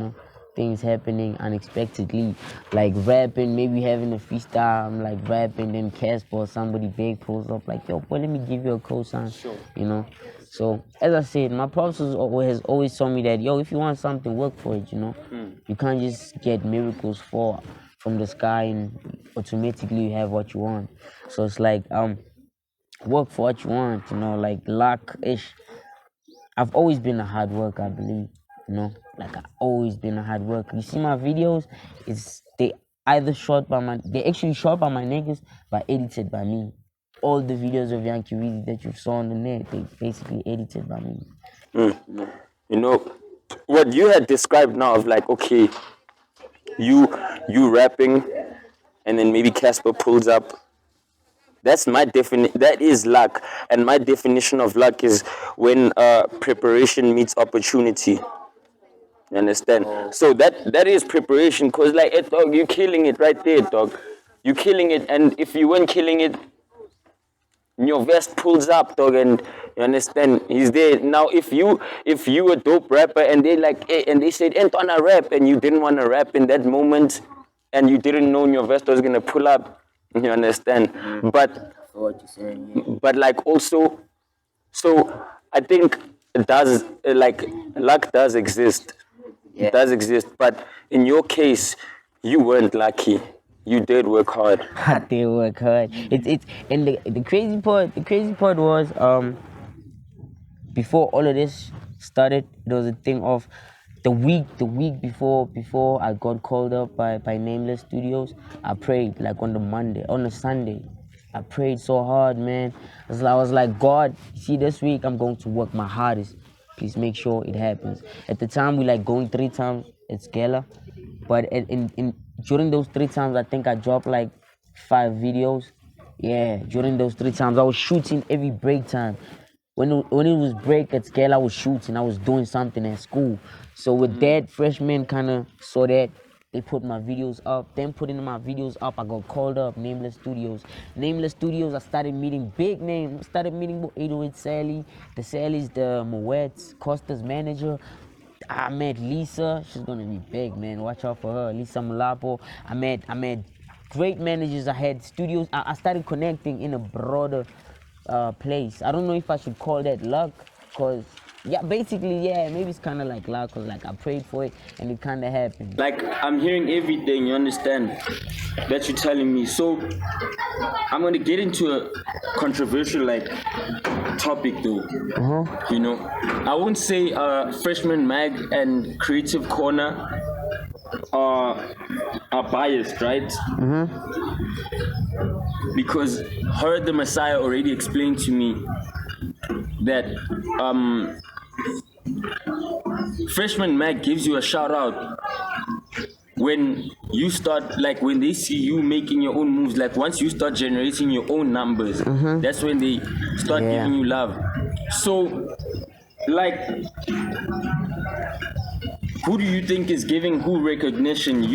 Things happening unexpectedly. Like rapping, maybe having a freestyle, I'm like rapping, then Casper or somebody big pulls up like, yo, boy, let me give you a cosign. So as I said, my pops has always told me that, yo, if you want something, work for it. You can't just get miracles fall from the sky and automatically you have what you want. So it's like work for what you want, like luck ish. I've always been a hard worker, I believe. Like I've always been a hard worker. You see my videos, they actually shot by my niggas, but edited by me. All the videos of Yungkiddreezy that you saw on the net, they basically edited by me. You know, what you had described now of like, okay, you rapping, and then maybe Casper pulls up. That's my definition. That is luck, and my definition of luck is when preparation meets opportunity. You understand? So that is preparation, cause like, dog, you killing it right there, dog. You killing it, and if you weren't killing it, your vest pulls up, dog, and you understand, he's there. Now if you a dope rapper and they like, hey, and they said, ain't on a rap, and you didn't want to rap in that moment, and you didn't know your vest was gonna pull up, you understand? But like also, so I think it does, like, luck does exist. It does exist, but in your case, you weren't lucky. You did work hard. I did work hard. It's and the crazy part was before all of this started, there was a thing of the week before I got called up by Nameless Studios. I prayed like on a Sunday. I prayed so hard, man. I was like, God, see, this week I'm going to work my hardest. Please make sure it happens. At the time, we like going 3 times at Scala, but in during those 3 times, I think I dropped like 5 videos. Yeah, during those 3 times, I was shooting every break time. When it was break at scale, I was shooting. I was doing something at school. So with that, freshmen kind of saw that. They put my videos up. Then putting my videos up, I got called up. Nameless Studios. Nameless Studios, I started meeting big names. Started meeting 808 Sally. The Sally's, the Moets, Costa's manager. I met Lisa. She's gonna be big, man. Watch out for her. Lisa Malapo. I met great managers. I had studios. I started connecting in a broader place. I don't know if I should call that luck, cause Yeah, basically, yeah. Maybe it's kind of like luck, cause like I prayed for it and it kind of happened. Like I'm hearing everything, you understand, that you're telling me. So I'm gonna get into a controversial like topic though. You know, I won't say Freshman Mag and Creative Corner are biased, right? Because her the Messiah already explained to me that Freshman Mag gives you a shout out when you start, like when they see you making your own moves, like once you start generating your own numbers, that's when they start Yeah. giving you love. So like, who do you think is giving who recognition? Do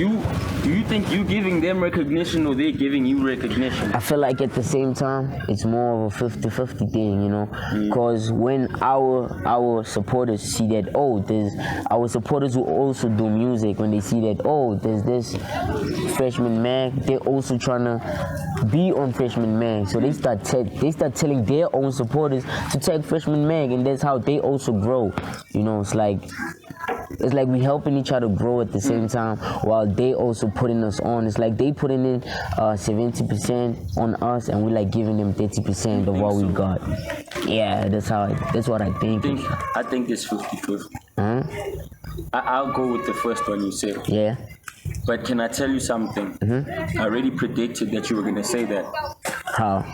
you think you giving them recognition or they giving you recognition? I feel like at the same time, it's more of a 50-50 thing, you know, because when our supporters see that, oh, there's our supporters who also do music, when they see that, oh, there's this Freshman Mag, they're also trying to be on Freshman Mag, so they start telling their own supporters to tag Freshman Mag, and that's how they also grow, you know. It's like we helping each other grow at the same time while they also putting us on. It's like they putting in 70% on us and we like giving them 30% of what we got. Yeah, that's what I think. I think it's 50-50. I'll go with the first one you said. Yeah. But can I tell you something? I already predicted that you were gonna say that. How?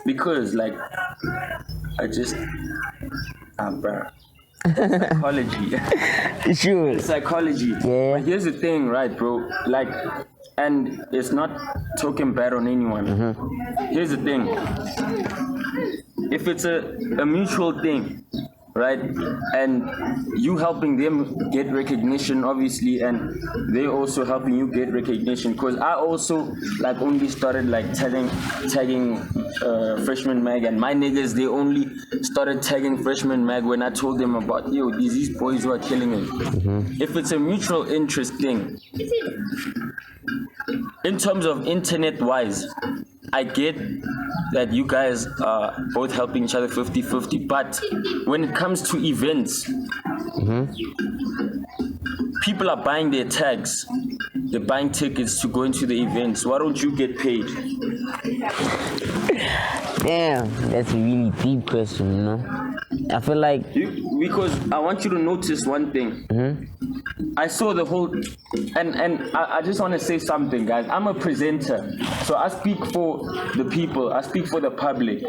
Because like I just bruh. Psychology. Sure. Psychology. Yeah. But here's the thing, right, bro? Like, and it's not talking bad on anyone. Here's the thing. If it's a mutual thing, right, and you helping them get recognition, obviously, and they also helping you get recognition, because I also like only started like tagging Freshman Mag, and my niggas, they only started tagging Freshman Mag when I told them about, yo, these boys who are killing it. If it's a mutual interest thing, in terms of internet wise, I get that you guys are both helping each other 50-50, but when it comes to events, people are buying their tags, they're buying tickets to go into the events. Why don't you get paid? Damn, that's a really deep question, you know. I feel like Because I want you to notice one thing. I saw the whole, and I just want to say something, guys. I'm a presenter, so I speak for the people. I speak for the public.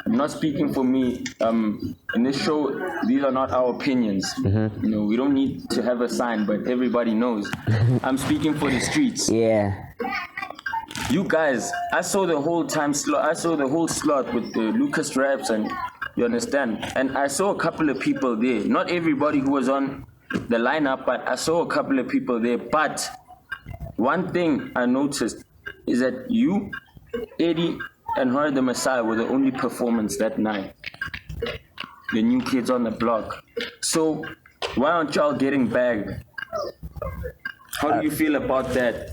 I'm not speaking for me. In this show, these are not our opinions. You know, we don't need to have a sign, but everybody knows. I'm speaking for the streets. yeah. You guys, I saw the whole time slot. I saw the whole slot with the Lucas raps, and you understand. And I saw a couple of people there. Not everybody who was on the lineup, but I saw a couple of people there. But one thing I noticed is that you, Eddie, and her, the Messiah, were the only performance that night. The new kids on the block. So why aren't y'all getting bagged? How do you feel about that?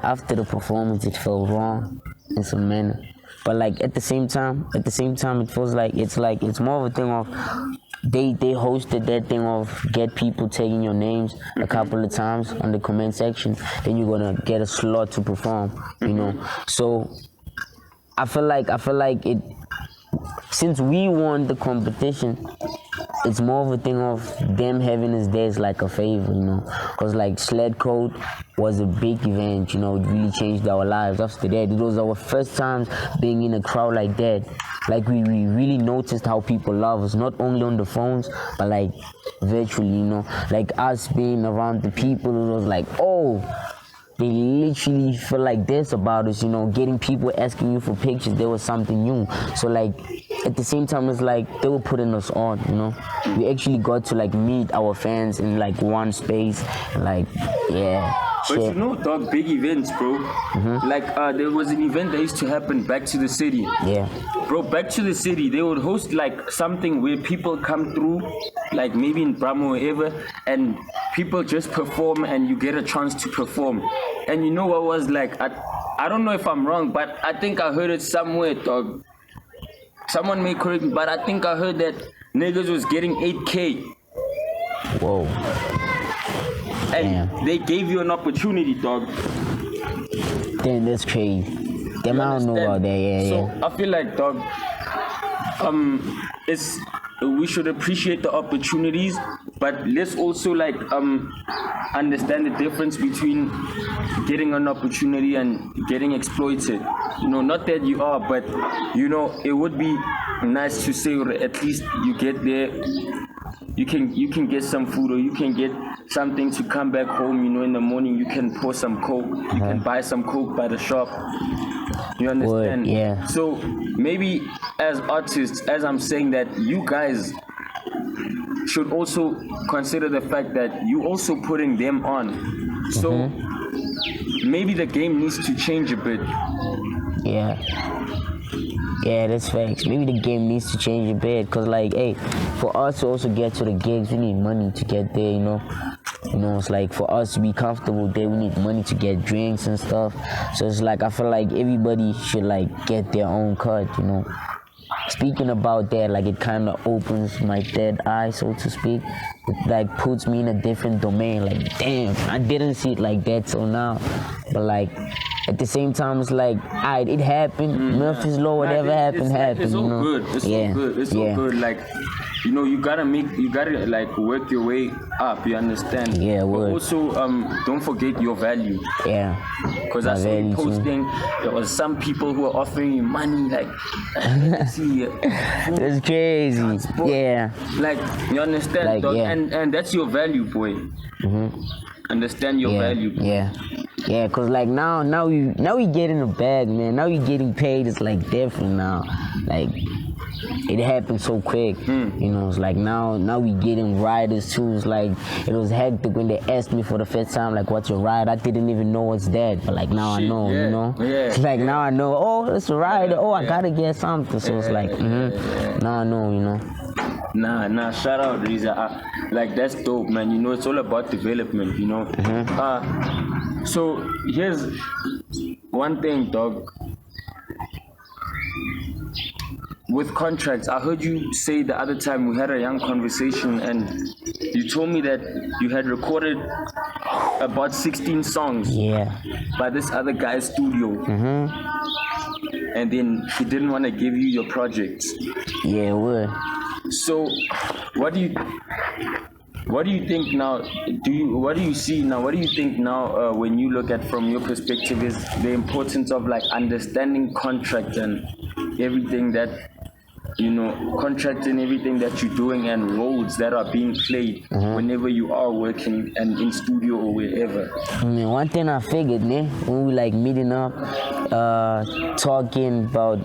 After the performance, it felt wrong in some manner. But like at the same time, it feels like it's more of a thing of they hosted that thing of get people taking your names a couple of times on the comment section. Then you're gonna get a slot to perform, you know. So I feel like it. Since we won the competition, it's more of a thing of them having us there is like a favor, you know. Because like Sled Code was a big event, you know. It really changed our lives. After that, it was our first time being in a crowd like that. Like we really noticed how people love us, not only on the phones, but like virtually, you know. Like us being around the people, it was like, oh, they literally feel like this about us, you know. Getting people asking you for pictures, there was something new. So like at the same time, it's like they were putting us on, you know. We actually got to like meet our fans in like one space, like yeah. But you know, dog, big events, bro. Like there was an event that used to happen back to the city. Yeah. Bro, back to the city, they would host like something where people come through, like maybe in Bramo or wherever, and people just perform and you get a chance to perform. And you know what was like, I don't know if I'm wrong, but I think I heard it somewhere, dog. Someone may correct me, but I think I heard that niggas was getting 8K. Whoa. And Damn. they gave you an opportunity, dog. Damn, that's crazy. Damn, I don't know about that. Yeah, So yeah. I feel like, dog, it's we should appreciate the opportunities, but let's also like understand the difference between getting an opportunity and getting exploited. You know, not that you are, but you know, it would be nice to say, or at least you get there. You can get some food, or you can get something to come back home. You know, in the morning you can pour some coke. You can buy some coke by the shop. You understand? yeah. So maybe as artists, as I'm saying that, you guys should also consider the fact that you also putting them on. So maybe the game needs to change a bit. Yeah. Yeah, that's facts. Maybe the game needs to change a bit, cause like, hey, for us to also get to the gigs, we need money to get there. You know, it's like for us to be comfortable there, we need money to get drinks and stuff. So it's like I feel like everybody should like get their own cut. You know, speaking about that, like it kind of opens my third eye, so to speak. It like puts me in a different domain. Like, damn, I didn't see it like that till now, but like. At the same time, it's like, alright, it happened. Memphis Law, whatever happened, happened. It's all you know? good. It's all good. It's all good. Like, you know, you gotta like work your way up. You understand? Yeah, but word. also, don't forget your value. Yeah. Because I My saw you value too. posting, there was some people who were offering you money, like, see, It's crazy. Yeah. like, you understand, Like, dog? yeah. And that's your value, boy. Understand your value. Yeah, cause like now we get in the bag, man. Now we getting paid. It's like different now. Like it happened so quick. You know, it's like now we getting riders too. It's like it was hectic when they asked me for the first time, like, what's your ride? I didn't even know what's that, but like now Shit, I know. yeah, You know, yeah, it's like now I know. Oh, it's a rider. Oh, I gotta get something. So it's like, now I know. You know. Nah, shout out Riza. Like that's dope, man. You know, it's all about development, you know. So here's one thing, dog. With contracts, I heard you say the other time we had a young conversation, and you told me that you had recorded about 16 songs Yeah. by this other guy's studio. And then he didn't want to give you your projects. Yeah, it would. So, what do you think now? What do you see now? What do you think now when you look at from your perspective is the importance of like understanding contract and everything that contract and everything that you're doing and roles that are being played whenever you are working and in studio or wherever? I mean, one thing I figured, man, when we like meeting up, talking about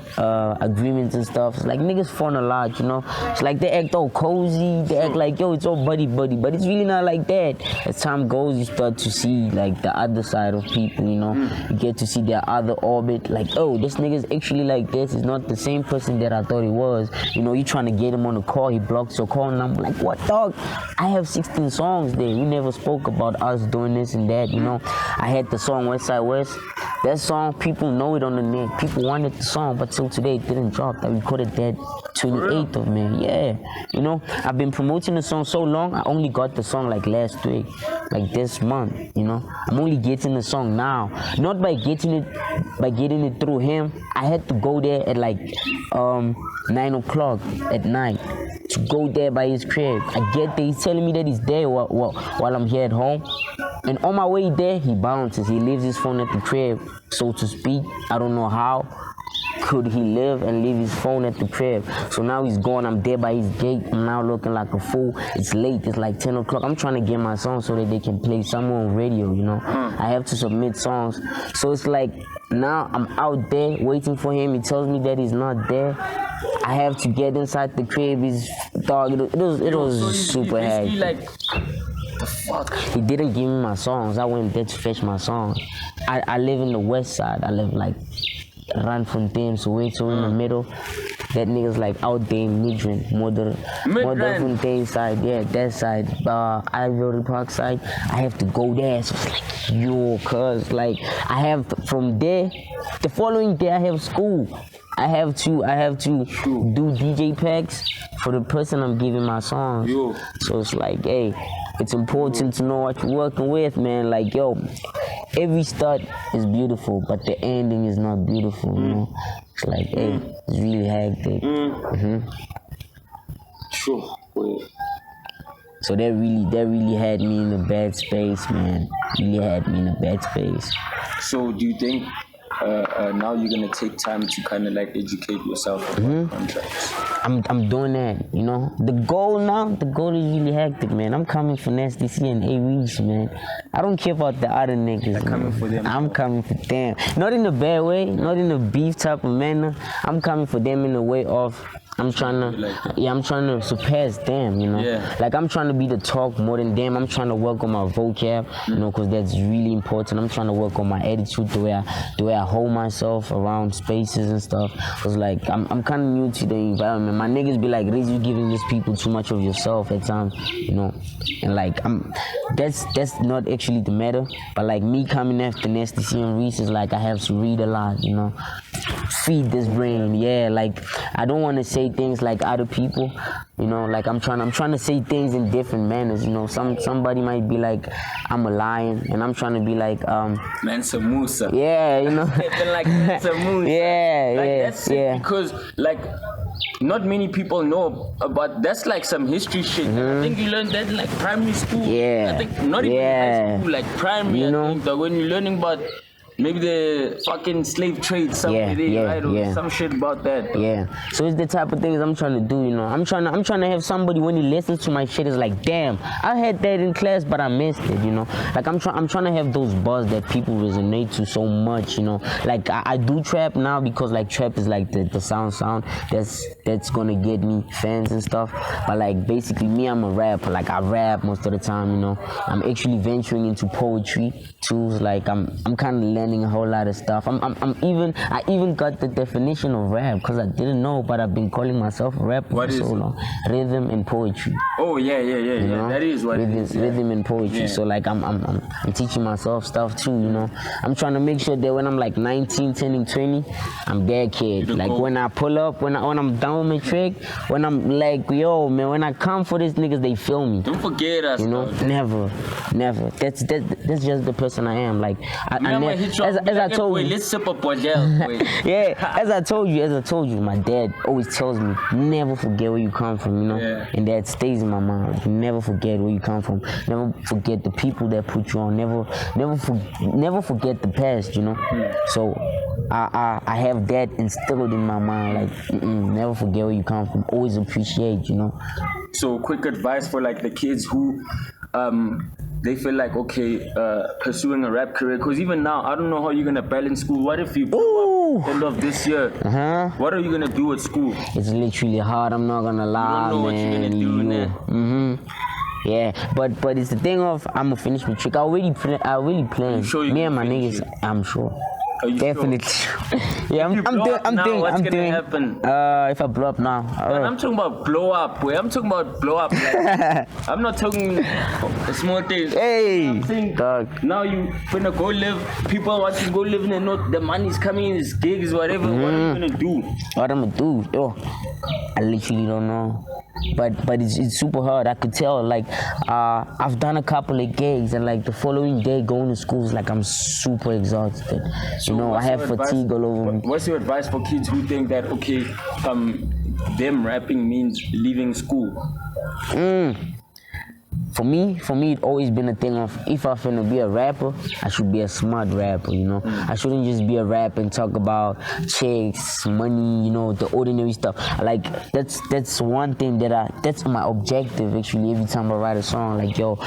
agreements and stuff, it's like niggas phone a lot, you know. It's like they act all cozy, they act like, yo, it's all buddy, but it's really not like that. As time goes, you start to see like the other side of people, you know. You get to see their other orbit, like, oh, this nigga's actually like this. It's not the same person that I thought he was. You know, you trying to get him on the call, he blocks your call, and I'm like, what, dog? I have 16 songs there. We never spoke about us doing this and that, you know. I had the song West Side West. That song, people know it on the net. People wanted the song, but till today it didn't drop. I recorded that 28th of May. Yeah, you know, I've been promoting the song so long. I only got the song like last week, like this month. You know, I'm only getting the song now, not by getting it through him. I had to go there at like 9 o'clock at night to go there by his crib. I get there, he's telling me that he's there while I'm here at home. And on my way there, he bounces. He leaves his phone at the crib, so to speak. I don't know how could he live and leave his phone at the crib. So now he's gone. I'm there by his gate. I'm now looking like a fool. It's late. It's like 10 o'clock. I'm trying to get my song so that they can play somewhere on radio, you know. I have to submit songs. So it's like now I'm out there waiting for him. He tells me that he's not there. I have to get inside the crib. His dog. It was super hectic. Like, the fuck? He didn't give me my songs. I went there to fetch my songs. I live in the west side. I live like Randfontein, Soweto in the middle. That nigga's like out there in Midrand, Modderfontein side, yeah, that side, Ivory Park side. I have to go there. So it's like, yo, cuz, like, I have from there, the following day I have school. I have to do DJ packs for the person I'm giving my songs. Yo. So it's like, hey, it's important to know what you're working with, man. Like, yo, every start is beautiful, but the ending is not beautiful, you know? It's like, hey, it's really hectic. Sure. Wait. So that really had me in a bad space, man. Really had me in a bad space. So do you think now you're gonna take time to kind of like educate yourself about contracts? I'm doing that, you know. The goal is really hectic, man. I'm coming for Nasty C and A-Reese, man. I don't care about the other niggas. coming for them. I'm coming for them. Not in a bad way, not in a beef type of manner. I'm coming for them in a way of I'm trying to surpass them, you know. Yeah. Like I'm trying to be the talk more than them. I'm trying to work on my vocab, you know, because that's really important. I'm trying to work on my attitude, the way I hold myself around spaces and stuff. Cause like I'm kind of new to the environment. My niggas be like, Riz, you giving these people too much of yourself at times, you know. And like that's not actually the matter. But like me coming after Nasty C and Reese is like I have to read a lot, you know. Feed this brain, yeah. Like I don't want to say things like other people, you know. Like I'm trying to say things in different manners, you know. Somebody might be like I'm a lion, and I'm trying to be like Mansa Musa. yeah, you know. Like Mansa Musa. Yeah, like, yeah, that's it, yeah. because like not many people know about that's like some history shit. I think you learned that in like primary school. Yeah. I think not even high school, like primary. You know? I think that when you're learning about maybe the fucking slave trade, something right? Or some shit about that. Yeah. So it's the type of things I'm trying to do, you know. I'm trying to have somebody when he listens to my shit is like, damn, I had that in class, but I missed it, you know. Like I'm trying to have those bars that people resonate to so much, you know. Like I do trap now because like trap is like the sound that's gonna get me fans and stuff. But like basically me, I'm a rapper. Like I rap most of the time, you know. I'm actually venturing into poetry too. Like I'm kind of learning a whole lot of stuff. I even got the definition of rap because I didn't know, but I've been calling myself a rapper for so long. Rhythm and poetry. Oh yeah. You know? That is what it is. Rhythm and poetry. Yeah. So like I'm teaching myself stuff too, you know. I'm trying to make sure that when I'm like 19, turning 20, I'm that kid. Like when I pull up, when I'm done with my trick, when I'm like, yo man, when I come for these niggas, they feel me. Don't forget us, you know. Though. Never. That's just the person I am. Like as I told you, let's sip a bottle. Yeah, as I told you, my dad always tells me, never forget where you come from, you know. Yeah. And that stays in my mind. Like, never forget where you come from. Never forget the people that put you on. Never forget the past, you know. So I have that instilled in my mind. Like never forget where you come from. Always appreciate, you know. So quick advice for like the kids who they feel like okay pursuing a rap career, because even now I don't know how you're gonna balance school. What if you blow up end of this year? What are you gonna do at school? It's literally hard, I'm not gonna lie, you don't know man. what you're gonna do Yeah, but it's the thing of I'm gonna finish my trick. I really plan. Sure you Me can and my finish niggas, it? I'm sure. Are you Definitely. Yeah, If you blow up now, what's gonna happen? If I blow up now. And I'm talking about blow up. I'm talking about blow up. Like, I'm not talking small things. Hey, I'm saying dog. now you finna go live. People want to go live in the north. The money's coming in, his gigs, whatever. What are you gonna do? What I'm gonna do? Yo, I literally don't know. But it's super hard. I could tell. Like I've done a couple of gigs, and like the following day going to school is like I'm super exhausted. So you know, I have fatigue all over me. What's your advice for kids who think that okay, them rapping means leaving school? For me, it always been a thing of if I finna be a rapper, I should be a smart rapper, you know. I shouldn't just be a rapper and talk about chicks, money, you know, the ordinary stuff. Like that's one thing that's my objective actually every time I write a song. Like yo,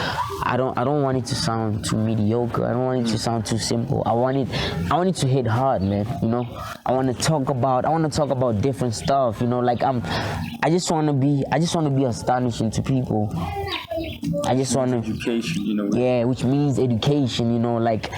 I don't want it to sound too mediocre. I don't want it to sound too simple. I want it to hit hard, man. You know, I want to talk about different stuff. You know, like I just want to be astonishing to people. I just want to education, you know. Yeah, which means education, you know, like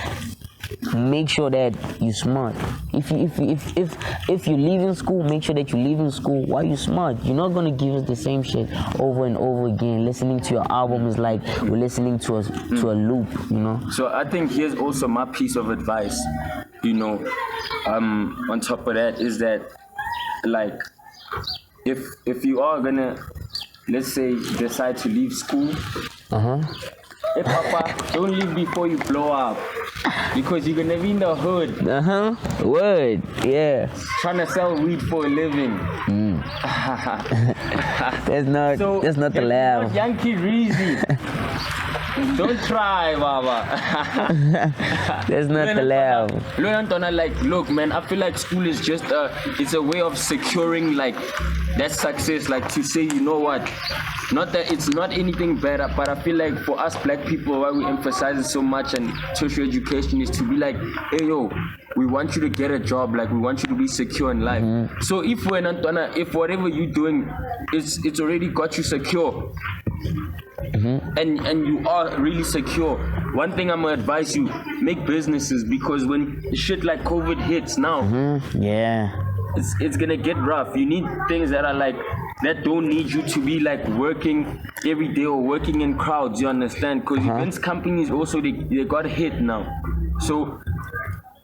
make sure that you're smart. If you're leaving school, make sure that you leave in school while you're smart. You're not gonna give us the same shit over and over again. Listening to your album is like we're listening to a loop, you know. So I think here's also my piece of advice, you know, on top of that is that like, if you are gonna, let's say, decide to leave school, hey Papa, don't leave before you blow up, because you're gonna be in the hood Word. Yeah. trying to sell weed for a living. That's not the if laugh. you're not Yungkiddreezy, don't try, Baba. That's not the laugh. Like, look, man, I feel like school is just it's a way of securing like that success, like to say, you know what, not that it's not anything better, but I feel like for us black people, why we emphasize it so much and tertiary education is to be like, hey yo, we want you to get a job, like we want you to be secure in life. So if if whatever you're doing it's already got you secure, and you are really secure, one thing I'm gonna advise you, make businesses, because when shit like COVID hits now, Yeah. it's gonna get rough. You need things that are like, that don't need you to be like working every day or working in crowds, you understand? Because events companies also, they got hit now. So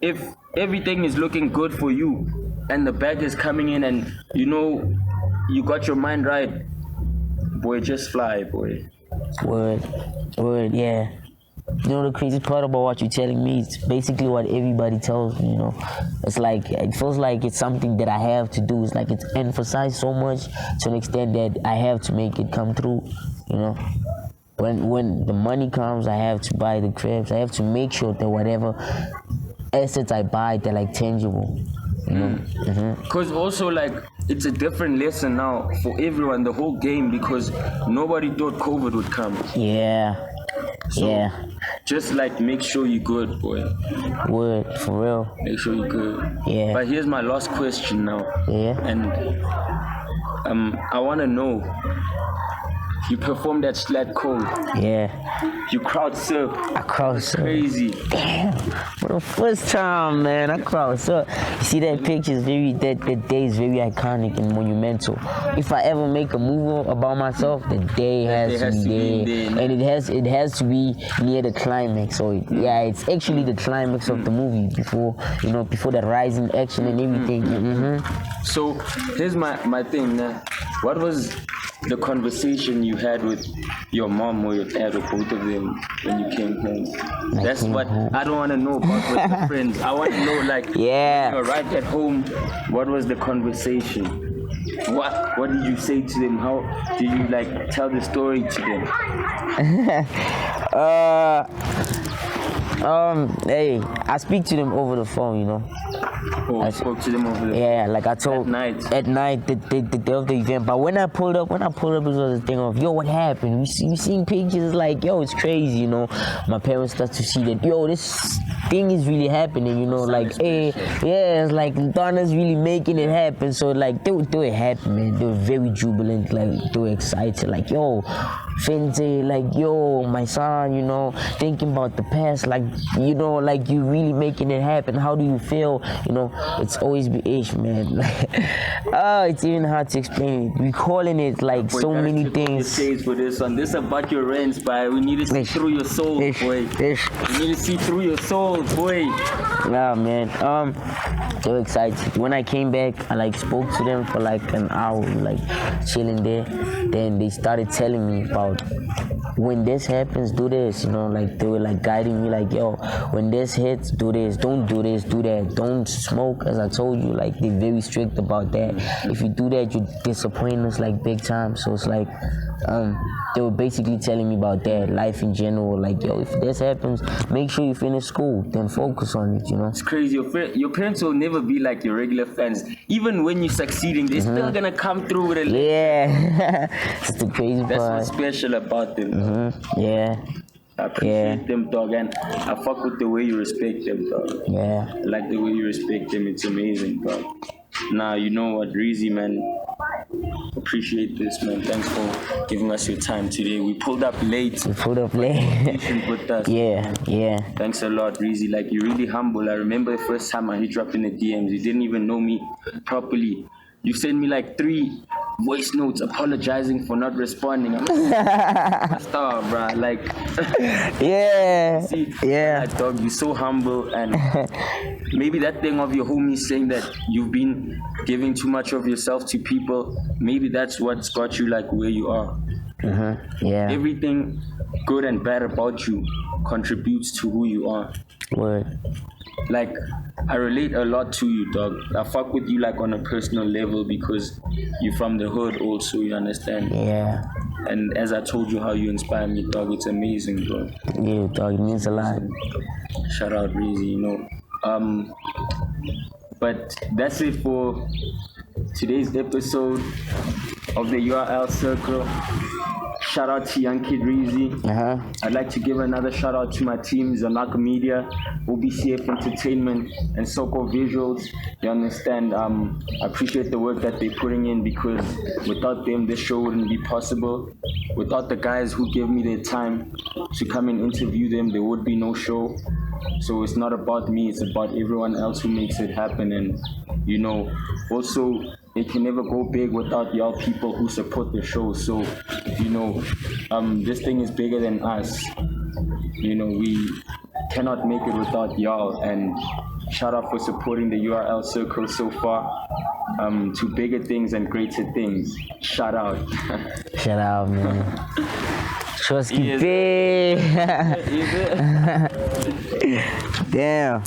if everything is looking good for you and the bag is coming in and you know you got your mind right, boy, just fly, boy. Word, yeah. You know the crazy part about what you're telling me? It's basically what everybody tells me, you know. It's like, it feels like it's something that I have to do. It's like it's emphasized so much to an extent that I have to make it come through, you know. When the money comes, I have to buy the cribs. I have to make sure that whatever assets I buy, they're like tangible, you know. Because also, like, it's a different lesson now for everyone, the whole game, because nobody thought COVID would come. Yeah. So Yeah. just like make sure you're good, boy. Word, for real. Make sure you're good. Yeah. But here's my last question now. Yeah. And I wanna know, you performed at Slat Cold. Yeah. You crowd surf. I crossed up. Crazy. Damn. For the first time, man, I crossed up. You see that picture is that day is very iconic and monumental. If I ever make a movie about myself, the day has to be there. And it has to be near the climax. So yeah, it's actually the climax of the movie before the rising action and everything. So here's my thing now. What was the conversation you had with your mom or your dad or both of them when you came home? That's what I don't want to know about with the friends. I want to know, like, Yeah. when you arrived at home, what was the conversation? What did you say to them? How did you like tell the story to them? Hey, I speak to them over the phone, you know. Oh, I spoke to them over the Yeah, like I told At night. the day of the event. But when I pulled up, it was a thing of, yo, what happened? We seen pictures, like, yo, it's crazy, you know. My parents start to see that, yo, this thing is really happening, you know, like, hey, yeah, it's like Donna's really making it happen. So like they were happy, man. They were very jubilant, like they were excited, like, yo, Fenty, like, yo, my son, you know, thinking about the past, like, you know, like you really making it happen. How do you feel? You know, it's always be ish, man. It's even hard to explain it. We calling it like Boy, so gotta many tip off your things. shades for this one. This about your rents, boy. We need to see through your soul, boy. We need to see through your soul, boy. Yeah, man. So excited. When I came back, I like spoke to them for like an hour, like chilling there. Then they started telling me about, when this happens, do this, you know, like they were like guiding me, like, yo, when this hits, do this, don't do this, do that, don't smoke, as I told you, like they're very strict about that. If you do that, you disappoint us like big time. So it's like, they were basically telling me about that, life in general, like, yo, if this happens, make sure you finish school, then focus on it, you know. It's crazy. Your parents will never be like your regular fans. Even when you're succeeding, they're still gonna come through with a Yeah. It's the crazy That's part. what's special about them. Yeah. I appreciate them, dog, and I fuck with the way you respect them, dog. Yeah. I like the way you respect them. It's amazing, dog. Nah, you know what, Dreezy, man. Appreciate this, man. Thanks for giving us your time today. We pulled up late. Put up late. Patient with us. Yeah. Thanks a lot, Dreezy. Like, you're really humble. I remember the first time I hit you up in the DMs. You didn't even know me properly. You sent me like three voice notes apologizing for not responding. I'm like, stop, bruh. Like, Yeah. see, Yeah. that dog, you're so humble, and maybe that thing of your homies saying that you've been giving too much of yourself to people, maybe that's what's got you like where you are. Yeah. Everything good and bad about you contributes to who you are. Word. Like, I relate a lot to you, dog. I fuck with you like on a personal level because you're from the hood also, you understand? Yeah. And as I told you how you inspire me, dog, it's amazing, bro. Yeah, dog. It means a lot. Shout out Reezy, you know. But that's it for today's episode of the URL Circle. Shout out to Yungkiddreezy. I'd like to give another shout out to my team, Zanaka Media, OBCF Entertainment, and Soko Visuals. You understand? I appreciate the work that they're putting in because without them, this show wouldn't be possible. Without the guys who give me their time to come and interview them, there would be no show. So it's not about me, it's about everyone else who makes it happen. And, you know, also, it can never go big without y'all people who support the show. So, you know, this thing is bigger than us. You know, we cannot make it without y'all. And shout out for supporting the URL Circle so far. To bigger things and greater things. Shout out. Shout out, man. Trotsky Yes. Bay. Damn.